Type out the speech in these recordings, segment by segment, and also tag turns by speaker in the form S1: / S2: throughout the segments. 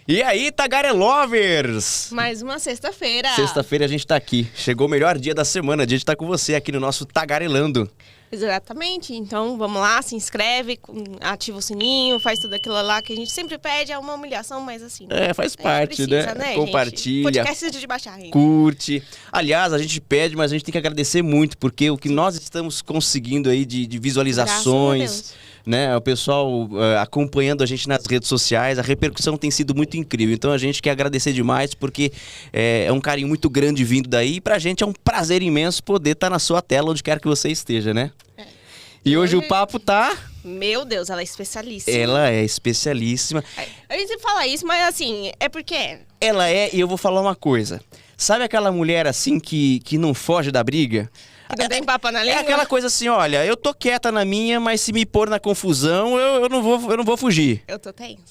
S1: E aí, Tagarelovers?
S2: Mais uma sexta-feira.
S1: Sexta-feira a gente tá aqui. Chegou o melhor dia da semana, dia de estar com você aqui no nosso Tagarelando.
S2: Exatamente. Então, vamos lá, se inscreve, ativa o sininho, faz tudo aquilo lá que a gente sempre pede. É uma humilhação, mas assim...
S1: Faz parte,
S2: precisa,
S1: né?
S2: Gente?
S1: Compartilha.
S2: Podcast de baixar ainda.
S1: Curte. Aliás, a gente pede, mas a gente tem que agradecer muito, porque o que nós estamos conseguindo aí de visualizações, né? O pessoal acompanhando a gente nas redes sociais, a repercussão tem sido muito incrível. Então a gente quer agradecer demais, porque é um carinho muito grande vindo daí. E pra gente é um prazer imenso poder estar na sua tela, onde quer que você esteja, né? E hoje o papo tá...
S2: Meu Deus, ela é especialíssima.
S1: Ela é especialíssima.
S2: A gente fala isso, mas assim, é porque...
S1: Ela é, e eu vou falar uma coisa. Sabe aquela mulher assim que não foge da briga?
S2: Que não tem papo na língua?
S1: É aquela coisa assim, olha, eu tô quieta na minha, mas se me pôr na confusão, eu não vou fugir.
S2: Eu tô tenso.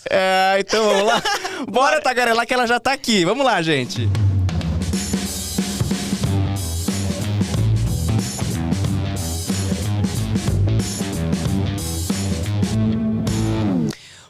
S1: Então vamos lá. Bora tagarelar que ela já tá aqui. Vamos lá, gente.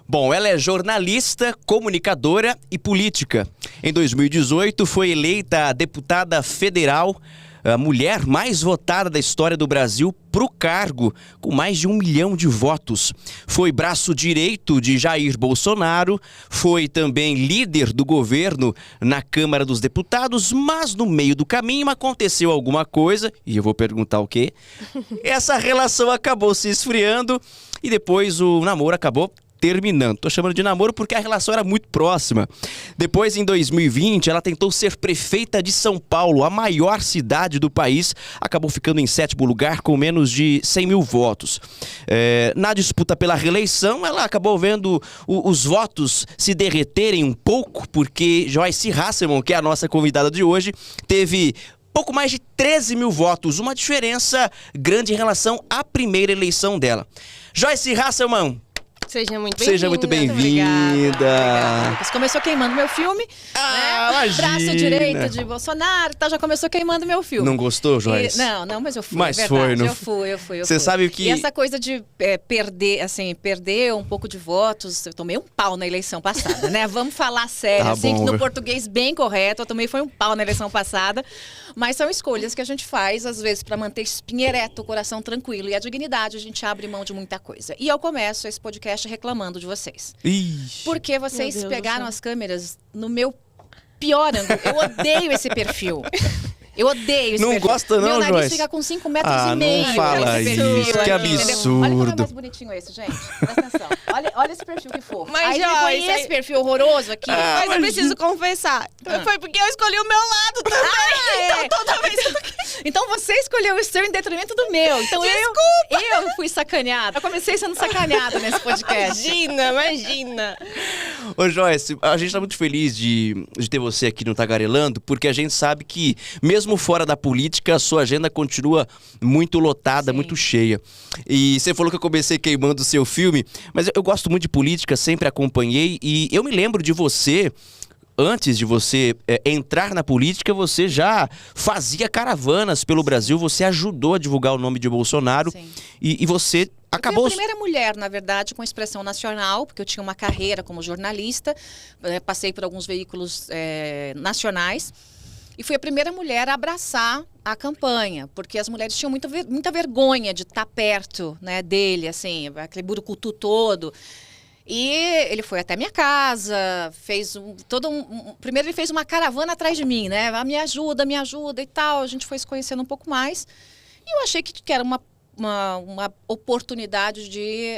S1: Bom, ela é jornalista, comunicadora e política. Em 2018, foi eleita a deputada federal, a mulher mais votada da história do Brasil para o cargo, com mais de 1 milhão de votos. Foi braço direito de Jair Bolsonaro, foi também líder do governo na Câmara dos Deputados, mas no meio do caminho aconteceu alguma coisa, e eu vou perguntar o quê? Essa relação acabou se esfriando e depois o namoro acabou terminando. Tô chamando de namoro porque a relação era muito próxima. Depois, em 2020, ela tentou ser prefeita de São Paulo, a maior cidade do país. Acabou ficando em 7º lugar com menos de 100 mil votos. Na disputa pela reeleição, ela acabou vendo os votos se derreterem um pouco, porque Joyce Hasselmann, que é a nossa convidada de hoje, teve pouco mais de 13 mil votos, uma diferença grande em relação à primeira eleição dela. Joyce Hasselmann,
S2: seja muito bem-vinda.
S1: Seja muito bem-vinda.
S3: Lucas. Começou queimando meu filme.
S1: Imagina.
S3: Braço direito de Bolsonaro, já começou queimando meu filme.
S1: Não gostou, Joyce?
S3: Não, mas eu fui.
S1: Mas
S3: é verdade,
S1: foi, não?
S3: Eu fui.
S1: Você sabe que...
S3: E essa coisa de perder um pouco de votos, eu tomei um pau na eleição passada, né? Vamos falar sério, assim,
S1: bom,
S3: no português bem correto, eu tomei foi um pau na eleição passada, mas são escolhas que a gente faz, às vezes, para manter espinha ereta, o coração tranquilo e a dignidade, a gente abre mão de muita coisa. E eu começo esse podcast reclamando de vocês.
S1: Ixi.
S3: Porque vocês pegaram as câmeras no meu pior ângulo. Eu odeio esse perfil. Eu odeio esse perfil.
S1: Não gosta não,
S3: Meu nariz
S1: Joyce?
S3: fica com 5,5 metros.
S1: Não fala isso, que absurdo.
S3: Olha como é mais bonitinho esse, gente. Presta atenção. Olha esse perfil que fofo.
S2: Mas,
S3: aí depois esse perfil horroroso aqui.
S2: Mas eu preciso confessar. Foi porque eu escolhi o meu lado também. Então toda vez eu...
S3: Então você escolheu o seu em detrimento do meu. Então
S2: Desculpa.
S3: eu fui sacaneada. Eu comecei sendo sacaneada nesse podcast.
S2: Imagina.
S1: Ô Joyce, a gente tá muito feliz de ter você aqui no Tagarelando, porque a gente sabe que, mesmo fora da política, a sua agenda continua muito lotada,
S3: Sim.
S1: muito cheia. E você falou que eu comecei queimando o seu filme, mas eu gosto muito de política, sempre acompanhei, e eu me lembro de você... Antes de você entrar na política, você já fazia caravanas pelo Brasil, você ajudou a divulgar o nome de Bolsonaro e você acabou...
S3: Eu fui a primeira mulher, na verdade, com expressão nacional, porque eu tinha uma carreira como jornalista, passei por alguns veículos nacionais, e fui a primeira mulher a abraçar a campanha, porque as mulheres tinham muita vergonha de estar perto, né, dele, assim, aquele burucutu todo. E ele foi até minha casa, fez primeiro ele fez uma caravana atrás de mim, né? Me ajuda e tal. A gente foi se conhecendo um pouco mais. E eu achei que era uma oportunidade de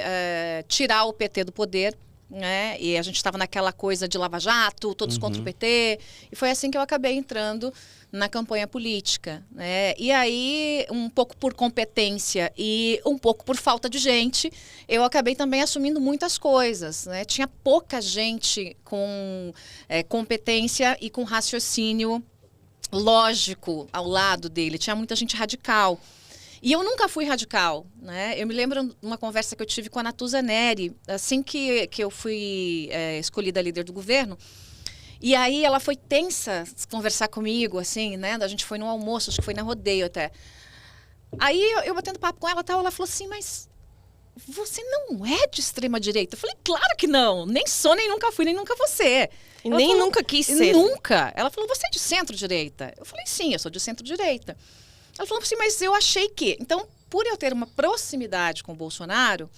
S3: tirar o PT do poder, né? E a gente estava naquela coisa de Lava Jato, todos contra o PT. E foi assim que eu acabei entrando na campanha política, né? E aí, um pouco por competência e um pouco por falta de gente, eu acabei também assumindo muitas coisas, né? Tinha pouca gente com competência e com raciocínio lógico ao lado dele. Tinha muita gente radical. E eu nunca fui radical, né? Eu me lembro de uma conversa que eu tive com a Natuza Neri, assim que eu fui escolhida líder do governo. E aí ela foi tensa conversar comigo, assim, né? A gente foi no almoço, acho que foi na Rodeio até. Aí eu batendo papo com ela, tal, ela falou assim, mas você não é de extrema direita? Eu falei, claro que não, nem sou, nem nunca fui, nem nunca vou ser.
S2: E nem nunca quis ser.
S3: Nunca. Ela falou, você é de centro-direita? Eu falei, sim, eu sou de centro-direita. Ela falou assim, mas eu achei que... Então, por eu ter uma proximidade com o Bolsonaro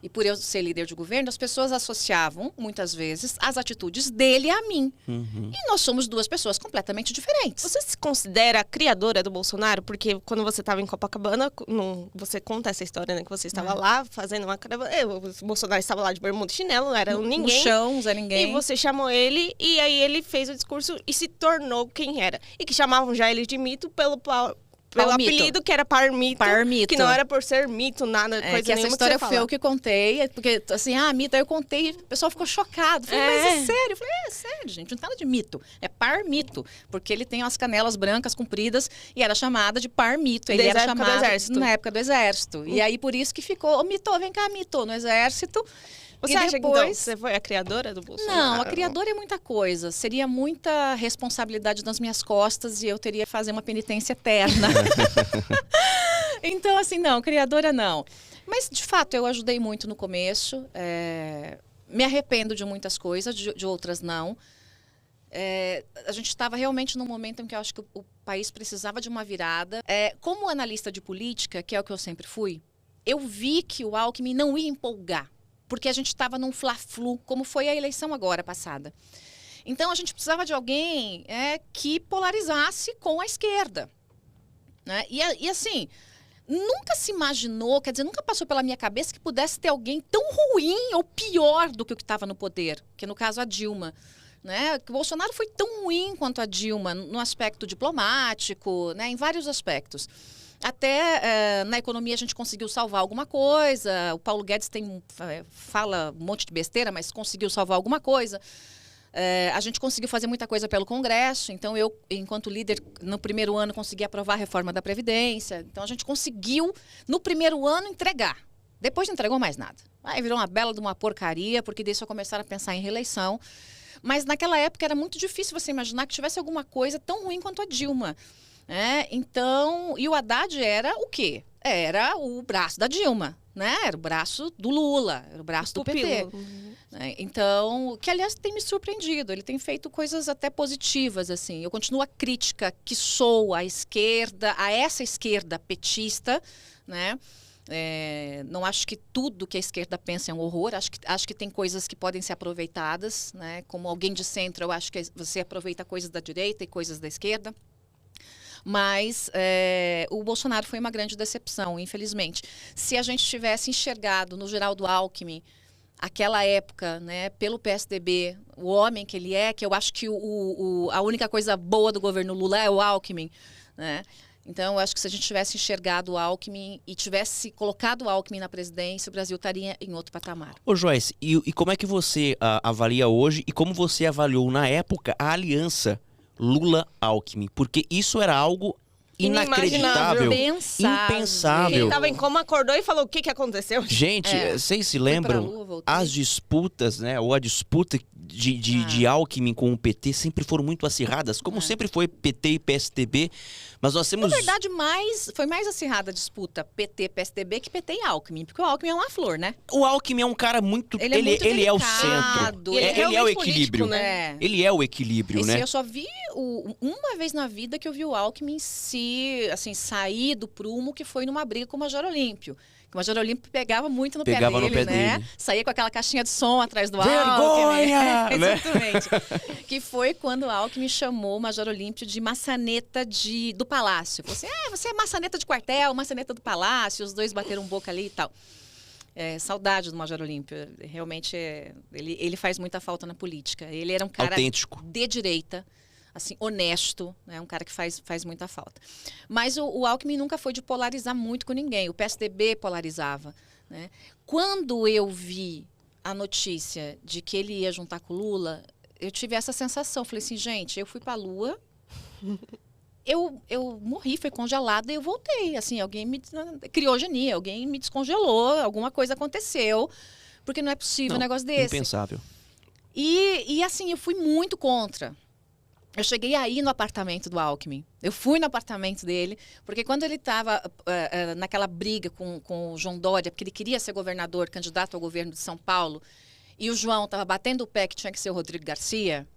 S3: e por eu ser líder de governo, as pessoas associavam, muitas vezes, as atitudes dele a mim. E nós somos duas pessoas completamente diferentes.
S2: Você se considera a criadora do Bolsonaro? Porque quando você estava em Copacabana, você conta essa história, né? Que você estava lá fazendo uma caravana. O Bolsonaro estava lá de bermuda e chinelo, não era ninguém.
S3: No chão, Zé Ninguém.
S2: E você chamou ele, e aí ele fez o discurso e se tornou quem era. E que chamavam já ele de mito pelo apelido que era Parmito.
S3: Parmito.
S2: Que não era por ser mito, nada, coisa
S3: que essa
S2: nenhuma
S3: história
S2: que você
S3: foi eu
S2: fala.
S3: que contei, porque assim, mito, aí eu contei e o pessoal ficou chocado. Falei, mas é sério? Eu falei, é sério, gente, não tem nada de mito, é Parmito, porque ele tem umas canelas brancas compridas e era chamada de Parmito. Ele era chamado na época do Exército. E aí por isso que ficou, ô Mito, vem cá, Mito, no Exército.
S2: Você acha que então, você foi a criadora do Bolsonaro?
S3: Não, a criadora é muita coisa. Seria muita responsabilidade nas minhas costas e eu teria que fazer uma penitência eterna. Então, assim, não, criadora não. Mas, de fato, eu ajudei muito no começo. Me arrependo de muitas coisas, de outras não. A gente estava realmente num momento em que eu acho que o país precisava de uma virada. Como analista de política, que é o que eu sempre fui, eu vi que o Alckmin não ia empolgar. Porque a gente estava num fla-flu, como foi a eleição agora passada. Então, a gente precisava de alguém que polarizasse com a esquerda. Né? E assim, nunca se imaginou, quer dizer, nunca passou pela minha cabeça que pudesse ter alguém tão ruim ou pior do que o que estava no poder, que no caso a Dilma. Né? Que o Bolsonaro foi tão ruim quanto a Dilma no aspecto diplomático, né? Em vários aspectos. Até na economia a gente conseguiu salvar alguma coisa. O Paulo Guedes fala um monte de besteira, mas conseguiu salvar alguma coisa. A gente conseguiu fazer muita coisa pelo Congresso. Então, eu, enquanto líder, no primeiro ano, consegui aprovar a reforma da Previdência. Então, a gente conseguiu, no primeiro ano, entregar. Depois não entregou mais nada. Aí virou uma bela de uma porcaria, porque daí só começaram a pensar em reeleição. Mas naquela época era muito difícil você imaginar que tivesse alguma coisa tão ruim quanto a Dilma. Então, e o Haddad era o quê? Era o braço da Dilma, né? Era o braço do Lula, era o braço do PT. Então, que aliás tem me surpreendido, ele tem feito coisas até positivas, assim. Eu continuo a crítica que sou à esquerda, a essa esquerda petista, né? Não acho que tudo que a esquerda pensa é um horror, acho que tem coisas que podem ser aproveitadas, né? Como alguém de centro, eu acho que você aproveita coisas da direita e coisas da esquerda. Mas o Bolsonaro foi uma grande decepção, infelizmente. Se a gente tivesse enxergado no Geraldo Alckmin, aquela época, né, pelo PSDB, o homem que ele é, que eu acho que a única coisa boa do governo Lula é o Alckmin, né? Então, eu acho que se a gente tivesse enxergado o Alckmin e tivesse colocado o Alckmin na presidência, o Brasil estaria em outro patamar.
S1: Ô Joyce, e como é que você avalia hoje e como você avaliou na época a aliança Lula-Alckmin? Porque isso era algo inacreditável, impensável.
S2: Ele estava em coma, acordou e falou o que aconteceu.
S1: Gente, vocês se lembram? As disputas, né? Ou a disputa de Alckmin com o PT sempre foram muito acirradas, como sempre foi PT e PSDB. Mas nós temos...
S3: Na verdade, foi mais acirrada a disputa PT-PSDB que PT e Alckmin, porque o Alckmin é uma flor, né?
S1: O Alckmin é um cara muito... Ele é o centro. Ele é o equilíbrio.
S2: Né?
S1: Ele é o equilíbrio, né?
S3: Eu só vi uma vez na vida que eu vi o Alckmin sair do prumo, que foi numa briga com o Major Olímpio. O Major Olímpio pegava muito no pé dele. Saía com aquela caixinha de som atrás do
S1: Vergonha!
S3: Alckmin. Exatamente. Que foi quando o Alckmin chamou o Major Olímpio de maçaneta do Palácio. Falou assim, você é maçaneta de quartel, maçaneta do Palácio. Os dois bateram boca ali e tal. Saudade do Major Olímpio. Realmente, ele faz muita falta na política. Ele era um cara
S1: autêntico,
S3: de direita, assim, honesto, né? Um cara que faz muita falta. Mas o Alckmin nunca foi de polarizar muito com ninguém. O PSDB polarizava, né? Quando eu vi a notícia de que ele ia juntar com o Lula, eu tive essa sensação. Falei assim, gente, eu fui para a Lua, eu morri, fui congelada e eu voltei. Assim, alguém me... Criogenia, alguém me descongelou, alguma coisa aconteceu, porque não é possível um negócio desse.
S1: Impensável.
S3: E assim, eu fui muito contra. Eu cheguei aí no apartamento do Alckmin. Eu fui no apartamento dele, porque quando ele estava naquela briga com o João Dória, porque ele queria ser governador, candidato ao governo de São Paulo, e o João estava batendo o pé que tinha que ser o Rodrigo Garcia,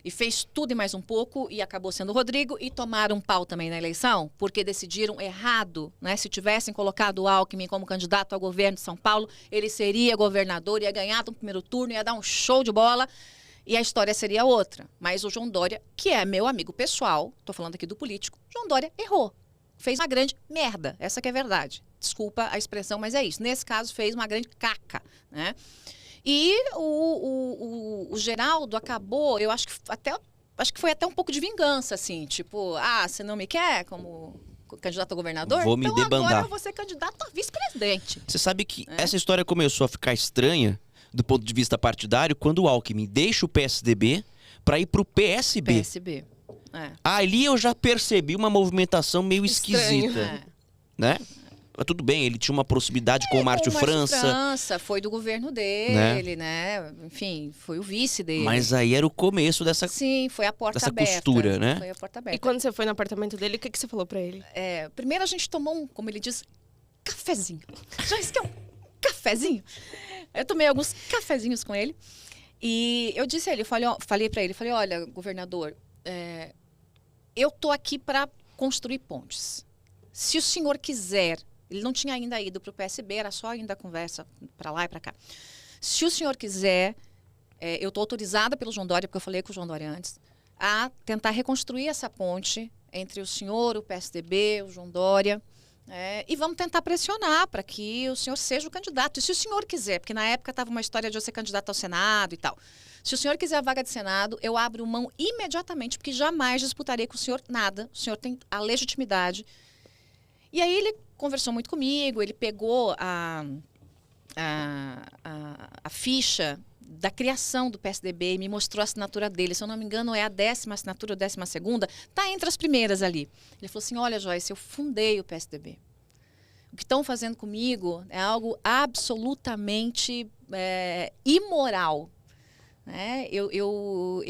S3: e fez tudo e mais um pouco e acabou sendo o Rodrigo e tomaram um pau também na eleição, porque decidiram errado, né? Se tivessem colocado o Alckmin como candidato ao governo de São Paulo, ele seria governador, ia ganhar no primeiro turno, ia dar um show de bola e a história seria outra. Mas o João Dória, que é meu amigo pessoal, tô falando aqui do político, João Dória errou. Fez uma grande merda, essa que é a verdade. Desculpa a expressão, mas é isso. Nesse caso, fez uma grande caca, né? E o Geraldo acabou, eu acho que foi até um pouco de vingança, assim, tipo, você não me quer como candidato a governador?
S1: Vou me
S3: então
S1: debandar.
S3: agora eu vou ser candidato a vice-presidente.
S1: Você sabe que essa história começou a ficar estranha do ponto de vista partidário quando o Alckmin deixa o PSDB para ir pro PSB.
S3: PSB.
S1: Ali eu já percebi uma movimentação meio
S2: Estranho.
S1: esquisita, né? Mas tudo bem, ele tinha uma proximidade com o Márcio França.
S3: Foi do governo dele, né? Enfim, foi o vice dele.
S1: Mas aí era o começo dessa
S3: Sim, foi a porta
S1: dessa
S3: aberta.
S1: costura, né?
S3: Foi a porta aberta.
S2: E quando você foi no apartamento dele, o que você falou pra ele?
S3: Primeiro a gente tomou como ele diz, cafezinho. Já isso que é um cafezinho. Eu tomei alguns cafezinhos com ele. E eu disse a ele, falei pra ele, olha, governador, eu tô aqui para construir pontes. Se o senhor quiser, ele não tinha ainda ido para o PSB, era só ainda a conversa para lá e para cá. Se o senhor quiser, eu estou autorizada pelo João Dória, porque eu falei com o João Dória antes, a tentar reconstruir essa ponte entre o senhor, o PSDB, o João Dória, e vamos tentar pressionar para que o senhor seja o candidato. E se o senhor quiser, porque na época estava uma história de eu ser candidato ao Senado e tal. Se o senhor quiser a vaga de Senado, eu abro mão imediatamente, porque jamais disputarei com o senhor nada. O senhor tem a legitimidade. E aí ele conversou muito comigo, ele pegou a ficha da criação do PSDB e me mostrou a assinatura dele. Se eu não me engano, é a 10ª assinatura ou 12ª. Está entre as primeiras ali. Ele falou assim, olha, Joyce, eu fundei o PSDB. O que estão fazendo comigo é algo absolutamente imoral. Eu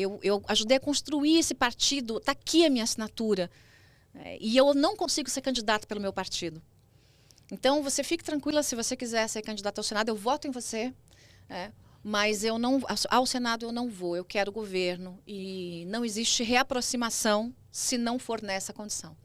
S3: ajudei a construir esse partido, está aqui a minha assinatura. E eu não consigo ser candidato pelo meu partido. Então, você fique tranquila, se você quiser ser candidato ao Senado, eu voto em você. Mas eu não, ao Senado eu não vou, eu quero governo. E não existe reaproximação se não for nessa condição.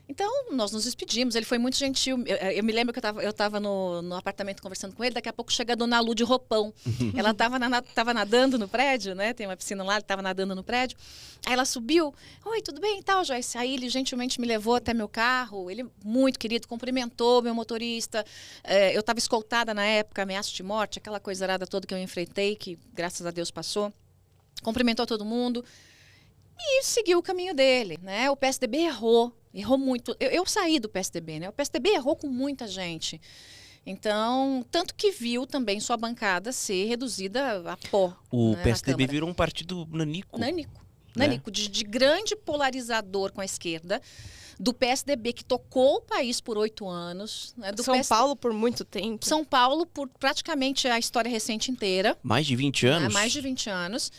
S3: Então, nós nos despedimos, ele foi muito gentil. Eu me lembro que eu estava no apartamento conversando com ele, daqui a pouco chega a dona Lu de roupão. Ela estava nadando no prédio, né? Tem uma piscina lá, ele estava nadando no prédio. Aí ela subiu, oi, tudo bem e tal, Joyce? Aí ele gentilmente me levou até meu carro, ele muito querido, cumprimentou meu motorista. Eu estava escoltada na época, ameaça de morte, aquela coisa arada toda que eu enfrentei, que graças a Deus passou. Cumprimentou todo mundo e seguiu o caminho dele, né? O PSDB errou muito. Eu saí do PSDB, né? O PSDB errou com muita gente. Então, tanto que viu também sua bancada ser reduzida a pó.
S1: O
S3: né,
S1: PSDB virou um partido nanico.
S3: Nanico, de grande polarizador com a esquerda, do PSDB que tocou o país por 8 anos. Né, do
S2: São Paulo por muito tempo.
S3: São Paulo por praticamente a história recente inteira.
S1: Mais de 20 anos?
S3: Né, mais de 20 anos.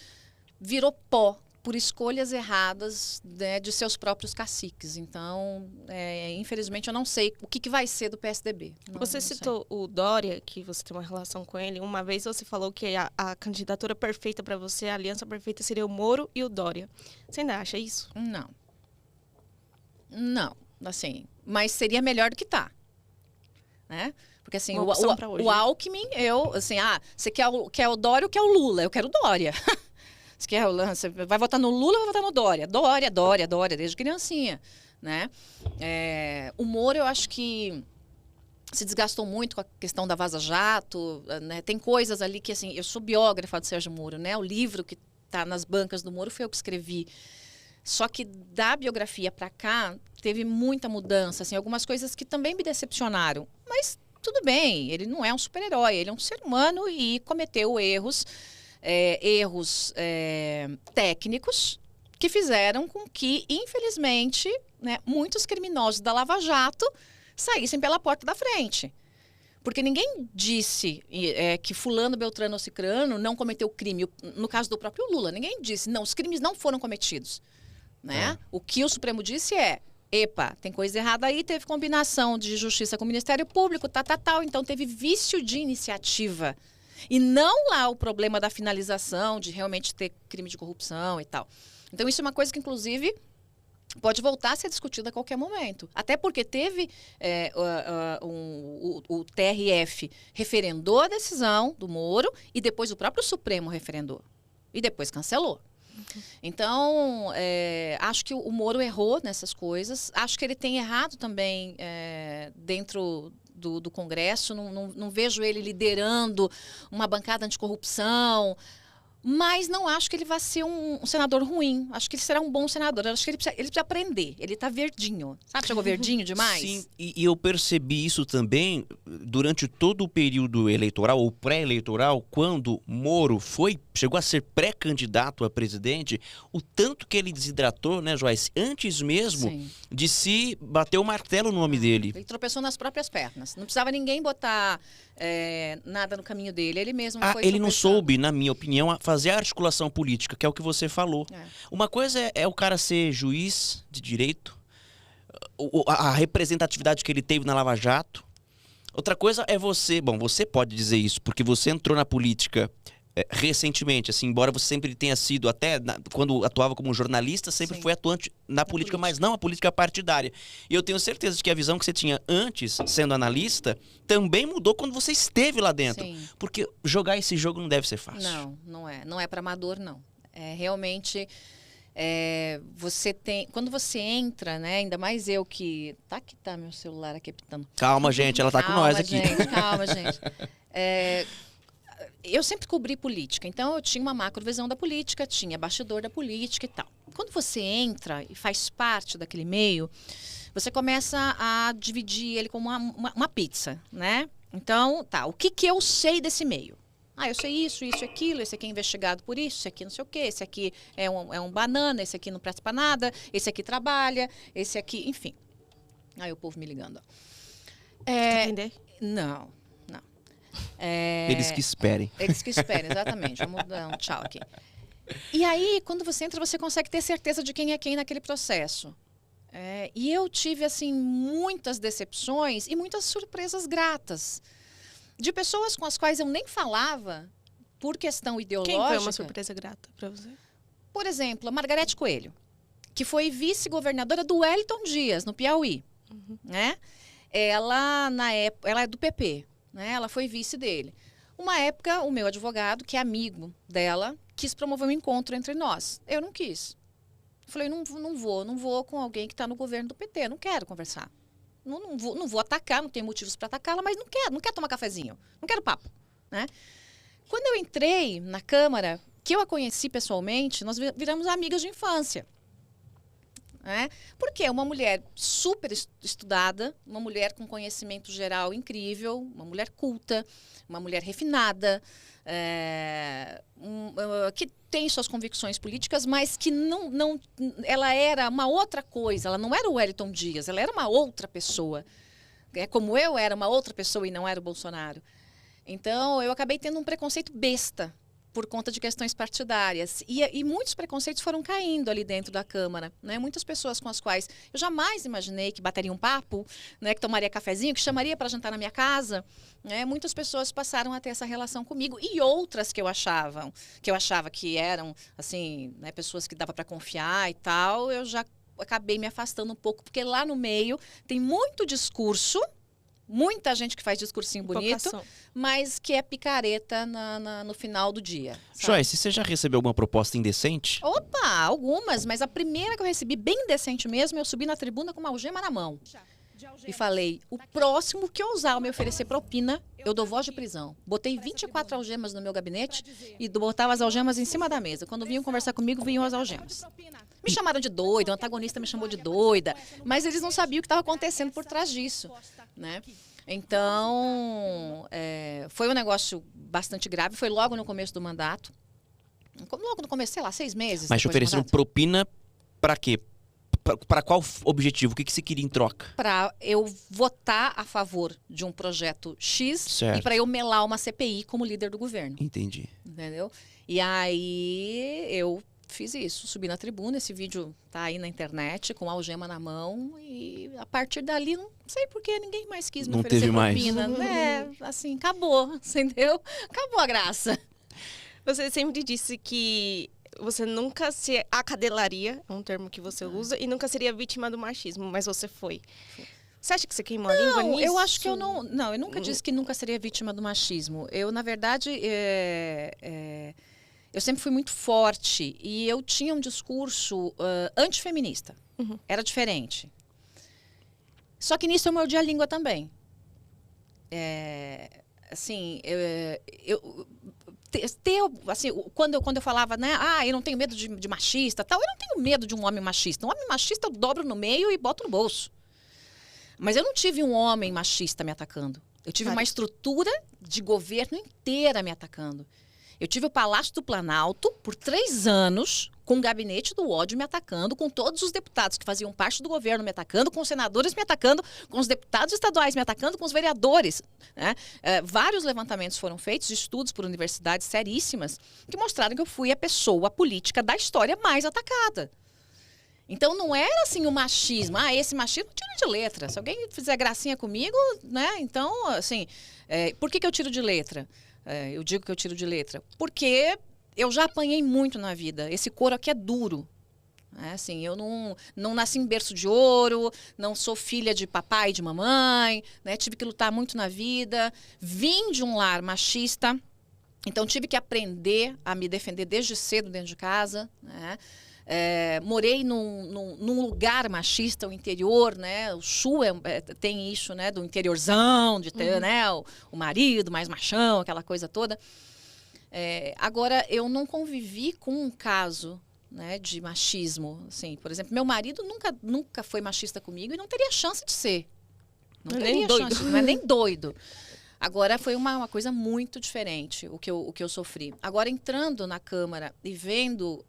S3: Virou pó por escolhas erradas, né, de seus próprios caciques. Então, infelizmente, eu não sei o que vai ser do PSDB.
S2: Você citou o Dória, que você tem uma relação com ele. Uma vez você falou que a candidatura perfeita para você, a aliança perfeita, seria o Moro e o Dória. Você ainda acha isso?
S3: Não, assim, mas seria melhor do que tá. Né? Porque assim, o Alckmin, você quer o Dória ou quer o Lula? Eu quero o Dória. Você vai votar no Lula ou vai votar no Dória? Dória, desde criancinha, né? O Moro, eu acho que se desgastou muito com a questão da Vaza Jato, né? Tem coisas ali que, assim, eu sou biógrafa do Sérgio Moro, né? O livro que está nas bancas do Moro foi eu que escrevi. Só que da biografia para cá, teve muita mudança, assim, algumas coisas que também me decepcionaram. Mas tudo bem, ele não é um super-herói, ele é um ser humano e cometeu erros técnicos que fizeram com que, infelizmente, né, muitos criminosos da Lava Jato saíssem pela porta da frente. Porque ninguém disse que fulano, beltrano ou cicrano não cometeu crime. No caso do próprio Lula, ninguém disse, não, os crimes não foram cometidos. Né? O que o Supremo disse tem coisa errada aí, teve combinação de justiça com o Ministério Público, tal, então teve vício de iniciativa. E não lá o problema da finalização, de realmente ter crime de corrupção e tal. Então, isso é uma coisa que, inclusive, pode voltar a ser discutida a qualquer momento. Até porque teve o TRF referendou a decisão do Moro e depois o próprio Supremo referendou. E depois cancelou. Então, acho que o Moro errou nessas coisas. Acho que ele tem errado também dentro do Congresso. Não vejo ele liderando uma bancada anticorrupção. Mas não acho que ele vai ser um senador ruim. Acho que ele será um bom senador. Acho que ele precisa aprender. Ele está verdinho. Sabe, chegou verdinho demais?
S1: Sim, e eu percebi isso também durante todo o período eleitoral ou pré-eleitoral, quando Moro chegou a ser pré-candidato a presidente, o tanto que ele desidratou, né, Joyce, antes mesmo
S3: Sim.
S1: de se bater o martelo no nome dele.
S3: Ele tropeçou nas próprias pernas. Não precisava ninguém botar nada no caminho dele. Ele mesmo foi
S1: Ele não
S3: tropeçando.
S1: soube, na minha opinião, fazer a articulação política, que é o que você falou. Uma coisa é o cara ser juiz de direito, a representatividade que ele teve na Lava Jato. Outra coisa é você pode dizer isso, porque você entrou na política recentemente, assim, embora você sempre tenha sido, quando atuava como jornalista, sempre
S3: Sim.
S1: foi atuante na política, mas não a política partidária. E eu tenho certeza de que a visão que você tinha antes, sendo analista, também mudou quando você esteve lá dentro.
S3: Sim.
S1: Porque jogar esse jogo não deve ser fácil.
S3: Não é. Não é para amador, não. Realmente, você tem... Quando você entra, né? Ainda mais eu que... Aqui tá meu celular aqui apitando.
S1: Calma, gente, ela tá com nós aqui.
S3: Calma, gente. Eu sempre cobri política, então eu tinha uma macrovisão da política, tinha bastidor da política e tal. Quando você entra e faz parte daquele meio, você começa a dividir ele como uma pizza, né? Então, o que eu sei desse meio? Eu sei isso, aquilo, esse aqui é investigado por isso, esse aqui não sei o quê, esse aqui é um banana, esse aqui não presta pra nada, esse aqui trabalha, esse aqui, enfim. Aí o povo me ligando.
S2: Entender?
S3: Não.
S1: Eles que esperem.
S3: Eles que esperem, exatamente. Vamos dar um tchau aqui. E aí, quando você entra, você consegue ter certeza de quem é quem naquele processo. E eu tive, assim, muitas decepções e muitas surpresas gratas. De pessoas com as quais eu nem falava por questão ideológica.
S2: Quem foi uma surpresa grata para você?
S3: Por exemplo, a Margarete Coelho, que foi vice-governadora do Wellington Dias, no Piauí. Né? Ela, na época, ela é do PP. Né? Ela foi vice dele. Uma época, o meu advogado, que é amigo dela, quis promover um encontro entre nós. Eu não quis. Falei, não vou com alguém que está no governo do PT, não quero conversar. Não vou atacar, não tenho motivos para atacá-la, mas não quero tomar cafezinho, não quero papo. Né? Quando eu entrei na Câmara, que eu a conheci pessoalmente, nós viramos amigas de infância. Né? Porque é uma mulher super estudada, uma mulher com conhecimento geral incrível, uma mulher culta, uma mulher refinada, que tem suas convicções políticas, mas que ela era uma outra coisa, ela não era o Wellington Dias, ela era uma outra pessoa. Como eu era uma outra pessoa e não era o Bolsonaro. Então, eu acabei tendo um preconceito besta por conta de questões partidárias. E muitos preconceitos foram caindo ali dentro da Câmara. Né? Muitas pessoas com as quais eu jamais imaginei que bateria um papo, né? Que tomaria cafezinho, que chamaria para jantar na minha casa. Né? Muitas pessoas passaram a ter essa relação comigo. E outras que eu achava que eram assim, né, pessoas que dava para confiar e tal, eu já acabei me afastando um pouco, porque lá no meio tem muito discurso, muita gente que faz discursinho bonito, mas que é picareta no final do dia. Sabe?
S1: Joyce, você já recebeu alguma proposta indecente?
S3: Opa, algumas, mas a primeira que eu recebi, bem decente mesmo, eu subi na tribuna com uma algema na mão. E falei, o próximo que ousar me oferecer propina, eu dou voz de prisão. Botei 24 algemas no meu gabinete e botava as algemas em cima da mesa. Quando vinham conversar comigo, vinham as algemas. Me chamaram de doida, o antagonista me chamou de doida, mas eles não sabiam o que estava acontecendo por trás disso. Né? Então, foi um negócio bastante grave, foi logo no começo do mandato. Logo no começo, sei lá, 6 meses.
S1: Mas te ofereceram propina para quê? Para qual objetivo? O que você queria em troca?
S3: Para eu votar a favor de um projeto X, certo, e para eu melar uma CPI como líder do governo.
S1: Entendi.
S3: Entendeu? E aí eu fiz isso, subi na tribuna, esse vídeo tá aí na internet, com a algema na mão, e a partir dali, não sei por que ninguém mais quis me
S1: Não
S3: oferecer
S1: teve mais.
S3: propina. Assim, acabou, entendeu? Acabou a graça.
S2: Você sempre disse que você nunca se acadelaria, é um termo que você usa, e nunca seria vítima do machismo, mas você foi. Você acha que você queimou a língua nisso?
S3: Eu acho que eu não... Não, eu nunca disse que nunca seria vítima do machismo. Eu, na verdade, eu sempre fui muito forte e eu tinha um discurso antifeminista. Era diferente. Só que nisso eu mordi a língua também. Assim, quando eu falava, né, eu não tenho medo de machista, tal, eu não tenho medo de um homem machista. Um homem machista eu dobro no meio e boto no bolso. Mas eu não tive um homem machista me atacando. Eu tive uma estrutura de governo inteira me atacando. Eu tive o Palácio do Planalto por 3 anos, com o gabinete do ódio me atacando, com todos os deputados que faziam parte do governo me atacando, com os senadores me atacando, com os deputados estaduais me atacando, com os vereadores. Né? Vários levantamentos foram feitos, de estudos por universidades seríssimas, que mostraram que eu fui a pessoa política da história mais atacada. Então, não era assim o machismo. Esse machismo eu tiro de letra. Se alguém fizer gracinha comigo, né? Então, assim, por que eu tiro de letra? Eu digo que eu tiro de letra. Porque eu já apanhei muito na vida. Esse couro aqui é duro. Assim, eu não nasci em berço de ouro, não sou filha de papai e de mamãe, né? Tive que lutar muito na vida. Vim de um lar machista. Então, tive que aprender a me defender desde cedo dentro de casa, né? Morei num lugar machista, o interior, né? O Sul tem isso, né? Do interiorzão, de ter, né? O marido mais machão, aquela coisa toda. Agora, eu não convivi com um caso, né, de machismo. Assim, por exemplo, meu marido nunca foi machista comigo e não teria chance de ser. Não teria chance, não é nem doido. Agora, foi uma coisa muito diferente o que eu sofri. Agora, entrando na Câmara e vendo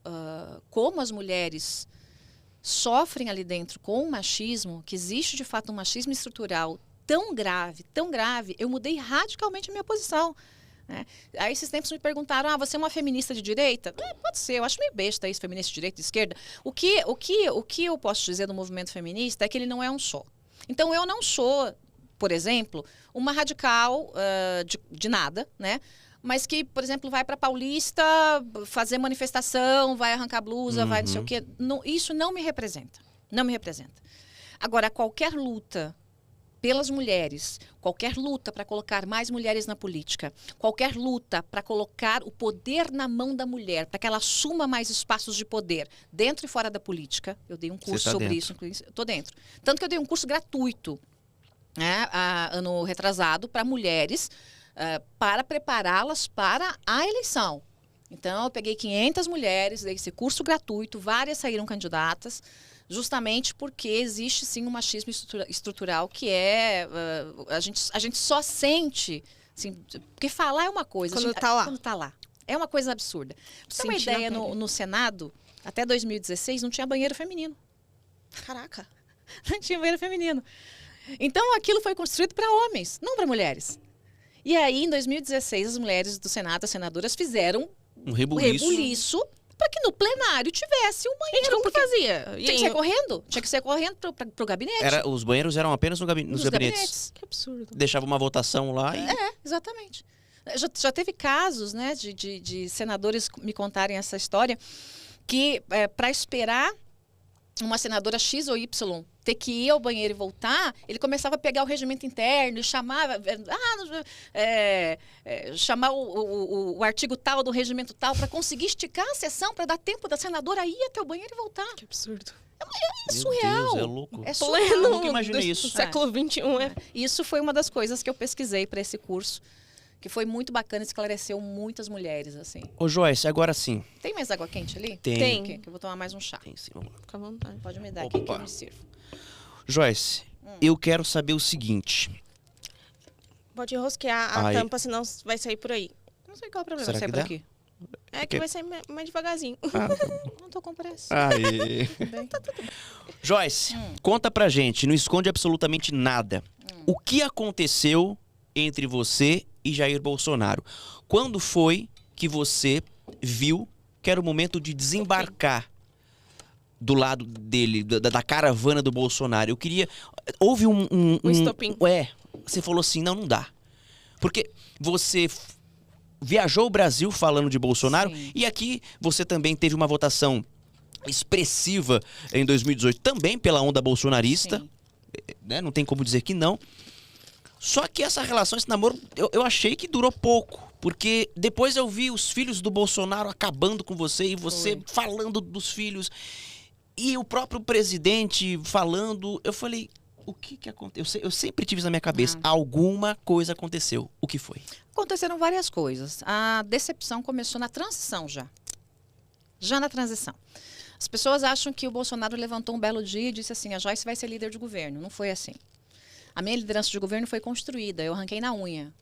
S3: como as mulheres sofrem ali dentro com o machismo, que existe de fato um machismo estrutural tão grave, eu mudei radicalmente a minha posição. Né? Aí, esses tempos me perguntaram, você é uma feminista de direita? Pode ser, eu acho meio besta isso, feminista de direita e de esquerda. O que eu posso dizer do movimento feminista é que ele não é um só. Então, eu não sou, por exemplo, uma radical de nada, né? Mas que, por exemplo, vai para Paulista fazer manifestação, vai arrancar blusa, vai não sei o quê. Não, isso não me representa. Não me representa. Agora, qualquer luta pelas mulheres, qualquer luta para colocar mais mulheres na política, qualquer luta para colocar o poder na mão da mulher, para que ela assuma mais espaços de poder dentro e fora da política. Eu dei um curso sobre isso, estou dentro. Tanto que eu dei um curso gratuito, né, ano retrasado, para mulheres, para prepará-las para a eleição. Então, eu peguei 500 mulheres, dei esse curso gratuito, várias saíram candidatas, justamente porque existe, sim, um machismo estrutural que a gente só sente, assim, porque falar é uma coisa.
S2: Quando está lá.
S3: Quando tá lá. É uma coisa absurda. Pra você ter uma ideia, no Senado, até 2016, não tinha banheiro feminino.
S2: Caraca.
S3: Não tinha banheiro feminino. Então, aquilo foi construído para homens, não para mulheres. E aí, em 2016, as mulheres do Senado, as senadoras, fizeram um rebuliço para que no plenário tivesse um banheiro.
S2: Gente, como que fazia?
S3: Tinha que ser correndo. Tinha que ser correndo pro gabinete.
S1: Os banheiros eram apenas nos gabinetes.
S2: Que absurdo.
S1: Deixava uma votação lá e...
S3: Exatamente. Já teve casos, né, de senadores me contarem essa história, que para esperar uma senadora X ou Y ter que ir ao banheiro e voltar, ele começava a pegar o regimento interno e chamava, chamar o artigo tal do regimento tal para conseguir esticar a sessão, para dar tempo da senadora ir até o banheiro e voltar.
S2: Que absurdo.
S3: É surreal.
S1: Deus, é louco.
S3: É surreal.
S1: Eu nunca imaginei isso.
S2: Século XXI,
S3: Isso foi uma das coisas que eu pesquisei para esse curso, que foi muito bacana, esclareceu muitas mulheres, assim.
S1: Ô, Joyce, agora sim.
S3: Tem mais água quente ali?
S1: Tem.
S3: Que eu vou tomar mais um chá.
S1: Tem sim, vamos lá.
S2: Fica à vontade.
S3: Pode me dar aqui que eu me sirvo.
S1: Joyce, eu quero saber o seguinte.
S2: Pode rosquear a tampa, senão vai sair por aí.
S3: Não sei qual é o problema.
S1: Será
S3: Sai
S1: que
S3: por
S1: dá?
S3: aqui.
S2: É que vai sair mais devagarzinho.
S3: Não tô com pressa.
S1: Aí. Joyce, conta pra gente, não esconde absolutamente nada. O que aconteceu entre você e Jair Bolsonaro? Quando foi que você viu que era o momento de desembarcar do lado dele, da caravana do Bolsonaro. Eu queria... Houve um
S2: estopim.
S1: Você falou assim, não dá. Porque você viajou o Brasil falando de Bolsonaro,
S3: Sim.
S1: e aqui você também teve uma votação expressiva em 2018, também pela onda bolsonarista,
S3: Sim.
S1: né? Não tem como dizer que não. Só que essa relação, esse namoro, eu achei que durou pouco. Porque depois eu vi os filhos do Bolsonaro acabando com você e você falando dos filhos. E o próprio presidente falando. Eu falei, o que aconteceu? Eu sempre tive isso na minha cabeça. Alguma coisa aconteceu. O que foi?
S3: Aconteceram várias coisas. A decepção começou na transição já. Já na transição. As pessoas acham que o Bolsonaro levantou um belo dia e disse assim, a Joyce vai ser líder de governo. Não foi assim. A minha liderança de governo foi construída, eu arranquei na unha.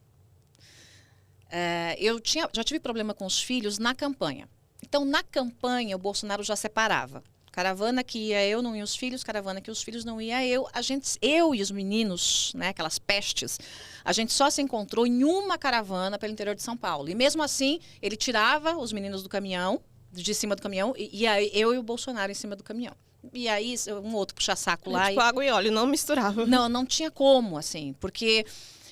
S3: Já tive problema com os filhos na campanha. Então, na campanha, o Bolsonaro já separava. Caravana que ia eu, não ia os filhos. Caravana que os filhos não ia eu. Eu e os meninos, né, aquelas pestes, a gente só se encontrou em uma caravana pelo interior de São Paulo. E mesmo assim, ele tirava os meninos do caminhão, de cima do caminhão, e ia eu e o Bolsonaro em cima do caminhão. E aí, um outro puxa-saco lá.
S2: Tipo, água e óleo, não misturava.
S3: Não tinha como, assim, porque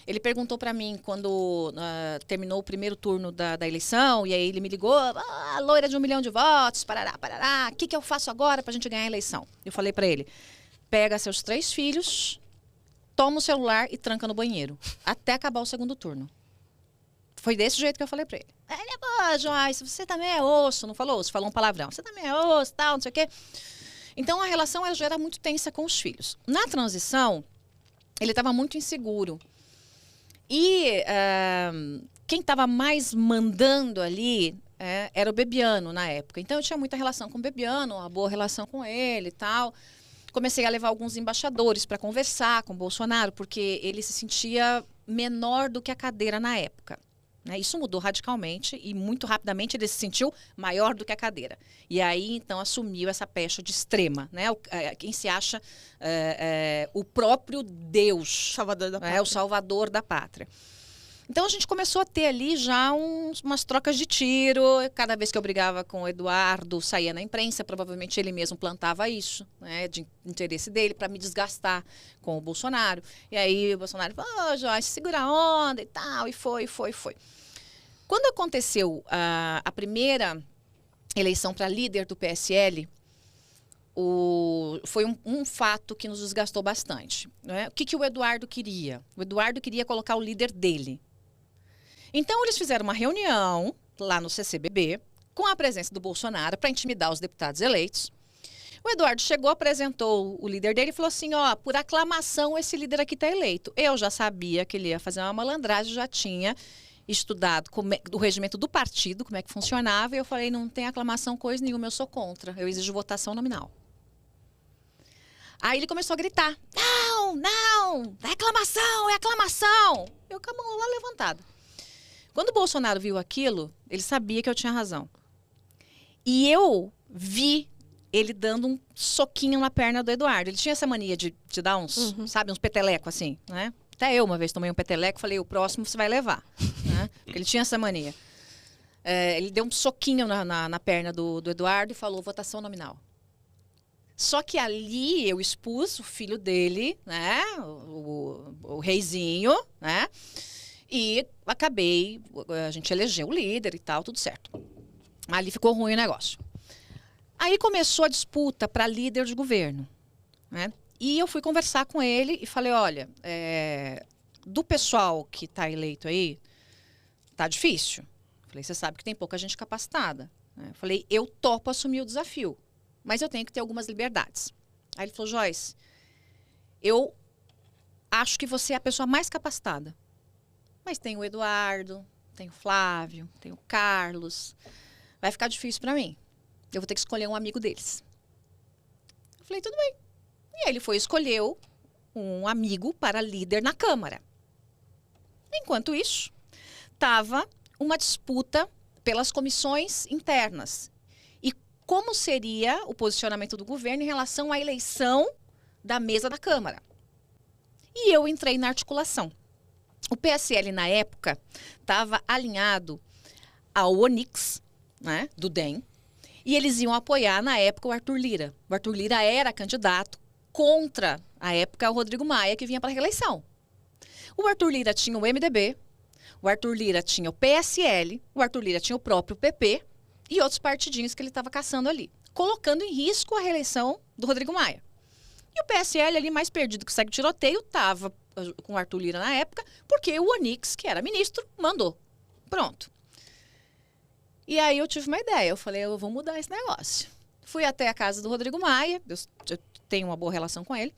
S3: ele perguntou para mim quando terminou o primeiro turno da eleição, e aí ele me ligou, loira de 1 milhão de votos, parará, o que eu faço agora pra gente ganhar a eleição? Eu falei para ele, pega seus 3 filhos, toma o celular e tranca no banheiro, até acabar o segundo turno. Foi desse jeito que eu falei para ele. Ele, Joyce, você também é osso, não falou osso, falou um palavrão, você também é osso, tal, não sei o quê. Então, a relação ela já era muito tensa com os filhos. Na transição, ele estava muito inseguro. E quem estava mais mandando ali era o Bebiano, na época. Então, eu tinha muita relação com o Bebiano, uma boa relação com ele e tal. Comecei a levar alguns embaixadores para conversar com o Bolsonaro, porque ele se sentia menor do que a cadeira na época. Isso mudou radicalmente e muito rapidamente ele se sentiu maior do que a cadeira. E aí, então, assumiu essa pecha de extrema. Né? Quem se acha o próprio Deus.
S2: Salvador da pátria.
S3: O salvador da pátria. Então, a gente começou a ter ali já umas trocas de tiro. Cada vez que eu brigava com o Eduardo, saía na imprensa. Provavelmente ele mesmo plantava isso, né, de interesse dele, para me desgastar com o Bolsonaro. E aí, o Bolsonaro falou, Joyce, segura a onda e tal. E foi. Quando aconteceu a primeira eleição para líder do PSL, foi um fato que nos desgastou bastante. Né? O que o Eduardo queria? O Eduardo queria colocar o líder dele. Então, eles fizeram uma reunião lá no CCBB, com a presença do Bolsonaro, para intimidar os deputados eleitos. O Eduardo chegou, apresentou o líder dele e falou assim, por aclamação, esse líder aqui está eleito. Eu já sabia que ele ia fazer uma malandragem, já tinha estudado o regimento do partido, como é que funcionava, e eu falei, não tem aclamação coisa nenhuma, eu sou contra, eu exijo votação nominal. Aí ele começou a gritar, não, é aclamação. Eu com a mão lá levantada. Quando o Bolsonaro viu aquilo, ele sabia que eu tinha razão. E eu vi ele dando um soquinho na perna do Eduardo. Ele tinha essa mania de dar uns, sabe, uns petelecos assim, né? Até eu uma vez tomei um peteleco e falei, o próximo você vai levar. Né? Porque ele tinha essa mania. Ele deu um soquinho na perna do Eduardo e falou, votação nominal. Só que ali eu expus o filho dele, né? O reizinho, né? E a gente elegeu o líder e tal, tudo certo. Ali ficou ruim o negócio. Aí começou a disputa para líder de governo, né? E eu fui conversar com ele e falei, olha, do pessoal que está eleito aí, tá difícil. Falei, você sabe que tem pouca gente capacitada. Né? Falei, eu topo assumir o desafio, mas eu tenho que ter algumas liberdades. Aí ele falou, Joyce, eu acho que você é a pessoa mais capacitada. Mas tem o Eduardo, tem o Flávio, tem o Carlos. Vai ficar difícil para mim. Eu vou ter que escolher um amigo deles. Eu falei, tudo bem. E aí ele escolheu um amigo para líder na Câmara. Enquanto isso, estava uma disputa pelas comissões internas. E como seria o posicionamento do governo em relação à eleição da mesa da Câmara. E eu entrei na articulação. O PSL, na época, estava alinhado ao Onix, né, do DEM, E eles iam apoiar, na época, o Arthur Lira. O Arthur Lira era candidato contra, à época, o Rodrigo Maia, que vinha para a reeleição. O Arthur Lira tinha o MDB, o Arthur Lira tinha o PSL, o Arthur Lira tinha o próprio PP e outros partidinhos que ele estava caçando ali, colocando em risco a reeleição do Rodrigo Maia. E o PSL, ali mais perdido que segue tiroteio, estava com o Arthur Lira na época, porque o Onix, que era ministro, mandou. Pronto. E aí eu tive uma ideia, eu falei, eu vou mudar esse negócio. Fui até a casa do Rodrigo Maia, eu tenho uma boa relação com ele,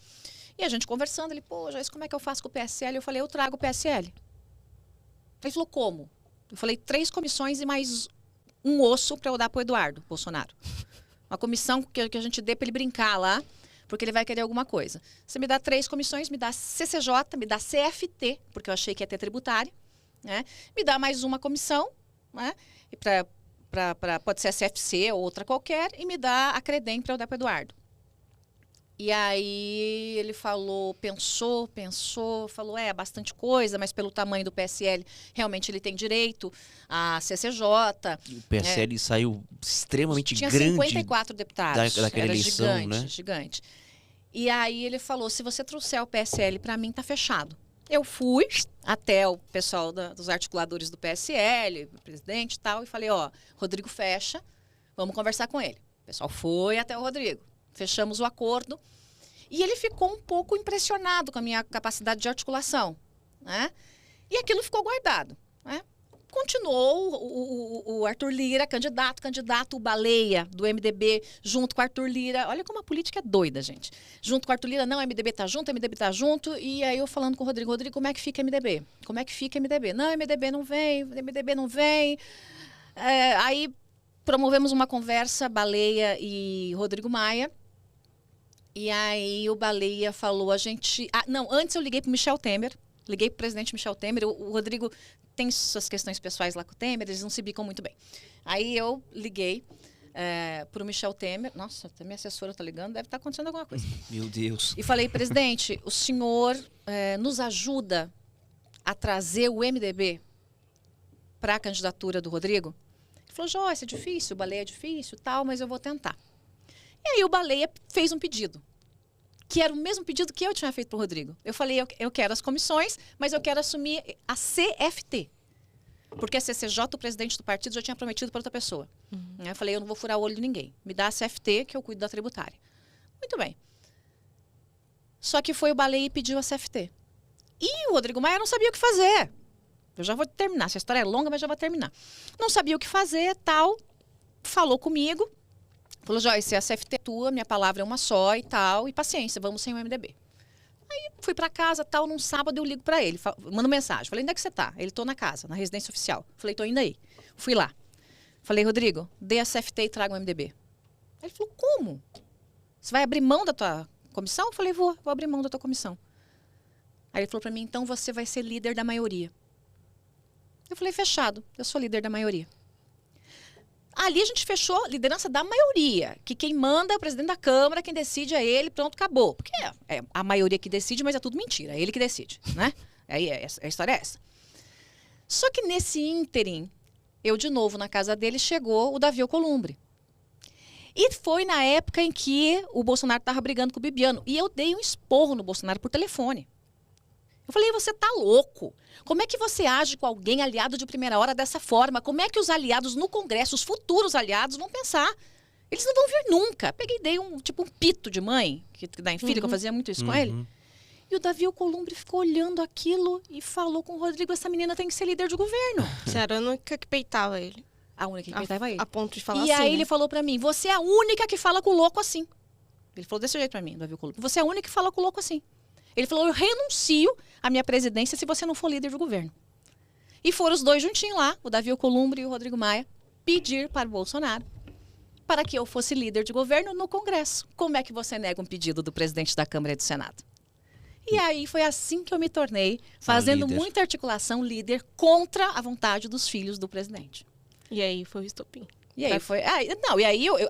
S3: e a gente conversando, ele, pô, Joyce, como é que eu faço com o PSL? Eu falei, eu trago o PSL. Ele falou, como? Eu falei, 3 comissões e mais um osso para eu dar pro Eduardo Bolsonaro. Uma comissão que a gente dê para ele brincar lá, porque ele vai querer alguma coisa. Você me dá 3 comissões, me dá CCJ, me dá CFT, porque eu achei que ia ter tributária, né? Me dá mais uma comissão, né? E pode ser a CFC ou outra qualquer, e me dá a Credem para eu dar para o Eduardo. E aí ele falou, pensou, falou, bastante coisa, mas pelo tamanho do PSL, realmente ele tem direito à CCJ.
S1: E o PSL saiu extremamente
S3: tinha
S1: grande.
S3: 54 deputados.
S1: Daquela
S3: era
S1: eleição,
S3: gigante,
S1: né?
S3: Gigante. E aí ele falou, se você trouxer o PSL para mim, tá fechado. Eu fui até o pessoal dos articuladores do PSL, o presidente e tal, e falei, Rodrigo fecha, vamos conversar com ele. O pessoal foi até o Rodrigo. Fechamos o acordo e ele ficou um pouco impressionado com a minha capacidade de articulação, né? E aquilo ficou guardado, né? Continuou o Arthur Lira, candidato, o Baleia do MDB, junto com o Arthur Lira. Olha como a política é doida, gente. Junto com o Arthur Lira, não, o MDB tá junto. E aí eu falando com o Rodrigo, como é que fica MDB? Como é que fica MDB? Não, MDB não vem. Aí promovemos uma conversa, Baleia e Rodrigo Maia. E aí o Baleia falou, antes eu liguei pro Michel Temer, liguei pro presidente Michel Temer, o Rodrigo tem suas questões pessoais lá com o Temer, eles não se bicam muito bem. Aí eu liguei pro Michel Temer, nossa, até minha assessora tá ligando, deve estar acontecendo alguma coisa.
S1: Meu Deus.
S3: E falei, presidente, o senhor nos ajuda a trazer o MDB para a candidatura do Rodrigo? Ele falou, Joyce, é difícil, o Baleia é difícil, tal, mas eu vou tentar. E aí o Baleia fez um pedido, que era o mesmo pedido que eu tinha feito para o Rodrigo. Eu falei, eu quero as comissões, mas eu quero assumir a CFT. Porque a CCJ, o presidente do partido, já tinha prometido para outra pessoa. Eu falei, eu não vou furar o olho de ninguém. Me dá a CFT, que eu cuido da tributária. Muito bem. Só que foi o Baleia e pediu a CFT. E o Rodrigo Maia não sabia o que fazer. Eu já vou terminar. Essa história é longa, mas já vou terminar. Não sabia o que fazer, tal. Falou comigo. Falou, Joyce, a CFT é tua, minha palavra é uma só e tal, e paciência, vamos sem o MDB. Aí fui para casa, tal, num sábado eu ligo para ele, mando mensagem. Falei, onde é que você tá? Ele, tô na casa, na residência oficial. Falei, tô indo aí. Fui lá. Falei, Rodrigo, dê a CFT e traga o MDB. Aí ele falou, como? Você vai abrir mão da tua comissão? Eu falei, vou abrir mão da tua comissão. Aí ele falou para mim, então você vai ser líder da maioria. Eu falei, fechado, eu sou líder da maioria. Ali a gente fechou liderança da maioria, que quem manda é o presidente da Câmara, quem decide é ele, pronto, acabou. Porque é a maioria que decide, mas é tudo mentira, é ele que decide, né? Aí a história é essa. Só que nesse ínterim, eu de novo na casa dele, chegou o Davi Alcolumbre. E foi na época em que o Bolsonaro estava brigando com o Bibiano. E eu dei um esporro no Bolsonaro por telefone. Eu falei, você tá louco? Como é que você age com alguém aliado de primeira hora dessa forma? Como é que os aliados no Congresso, os futuros aliados, vão pensar? Eles não vão vir nunca. Dei um pito de mãe, que dá em filho, que eu fazia muito isso com ele. E o Davi Alcolumbre ficou olhando aquilo e falou com o Rodrigo, essa menina tem que ser líder de governo.
S2: Você era a única que peitava ele.
S3: A única que peitava ele.
S2: A ponto de falar
S3: assim, aí
S2: né?
S3: ele falou pra mim, você é a única que fala com o louco assim. Ele falou desse jeito pra mim, Davi Alcolumbre. Você é a única que fala com o louco assim. Ele falou, eu renuncio à minha presidência se você não for líder do governo. E foram os dois juntinhos lá, o Davi Alcolumbre e o Rodrigo Maia, pedir para o Bolsonaro para que eu fosse líder de governo no Congresso. Como é que você nega um pedido do presidente da Câmara e do Senado? E aí foi assim que eu me tornei, fazendo muita articulação, líder contra a vontade dos filhos do presidente.
S2: E aí foi o estopim.
S3: E aí foi. E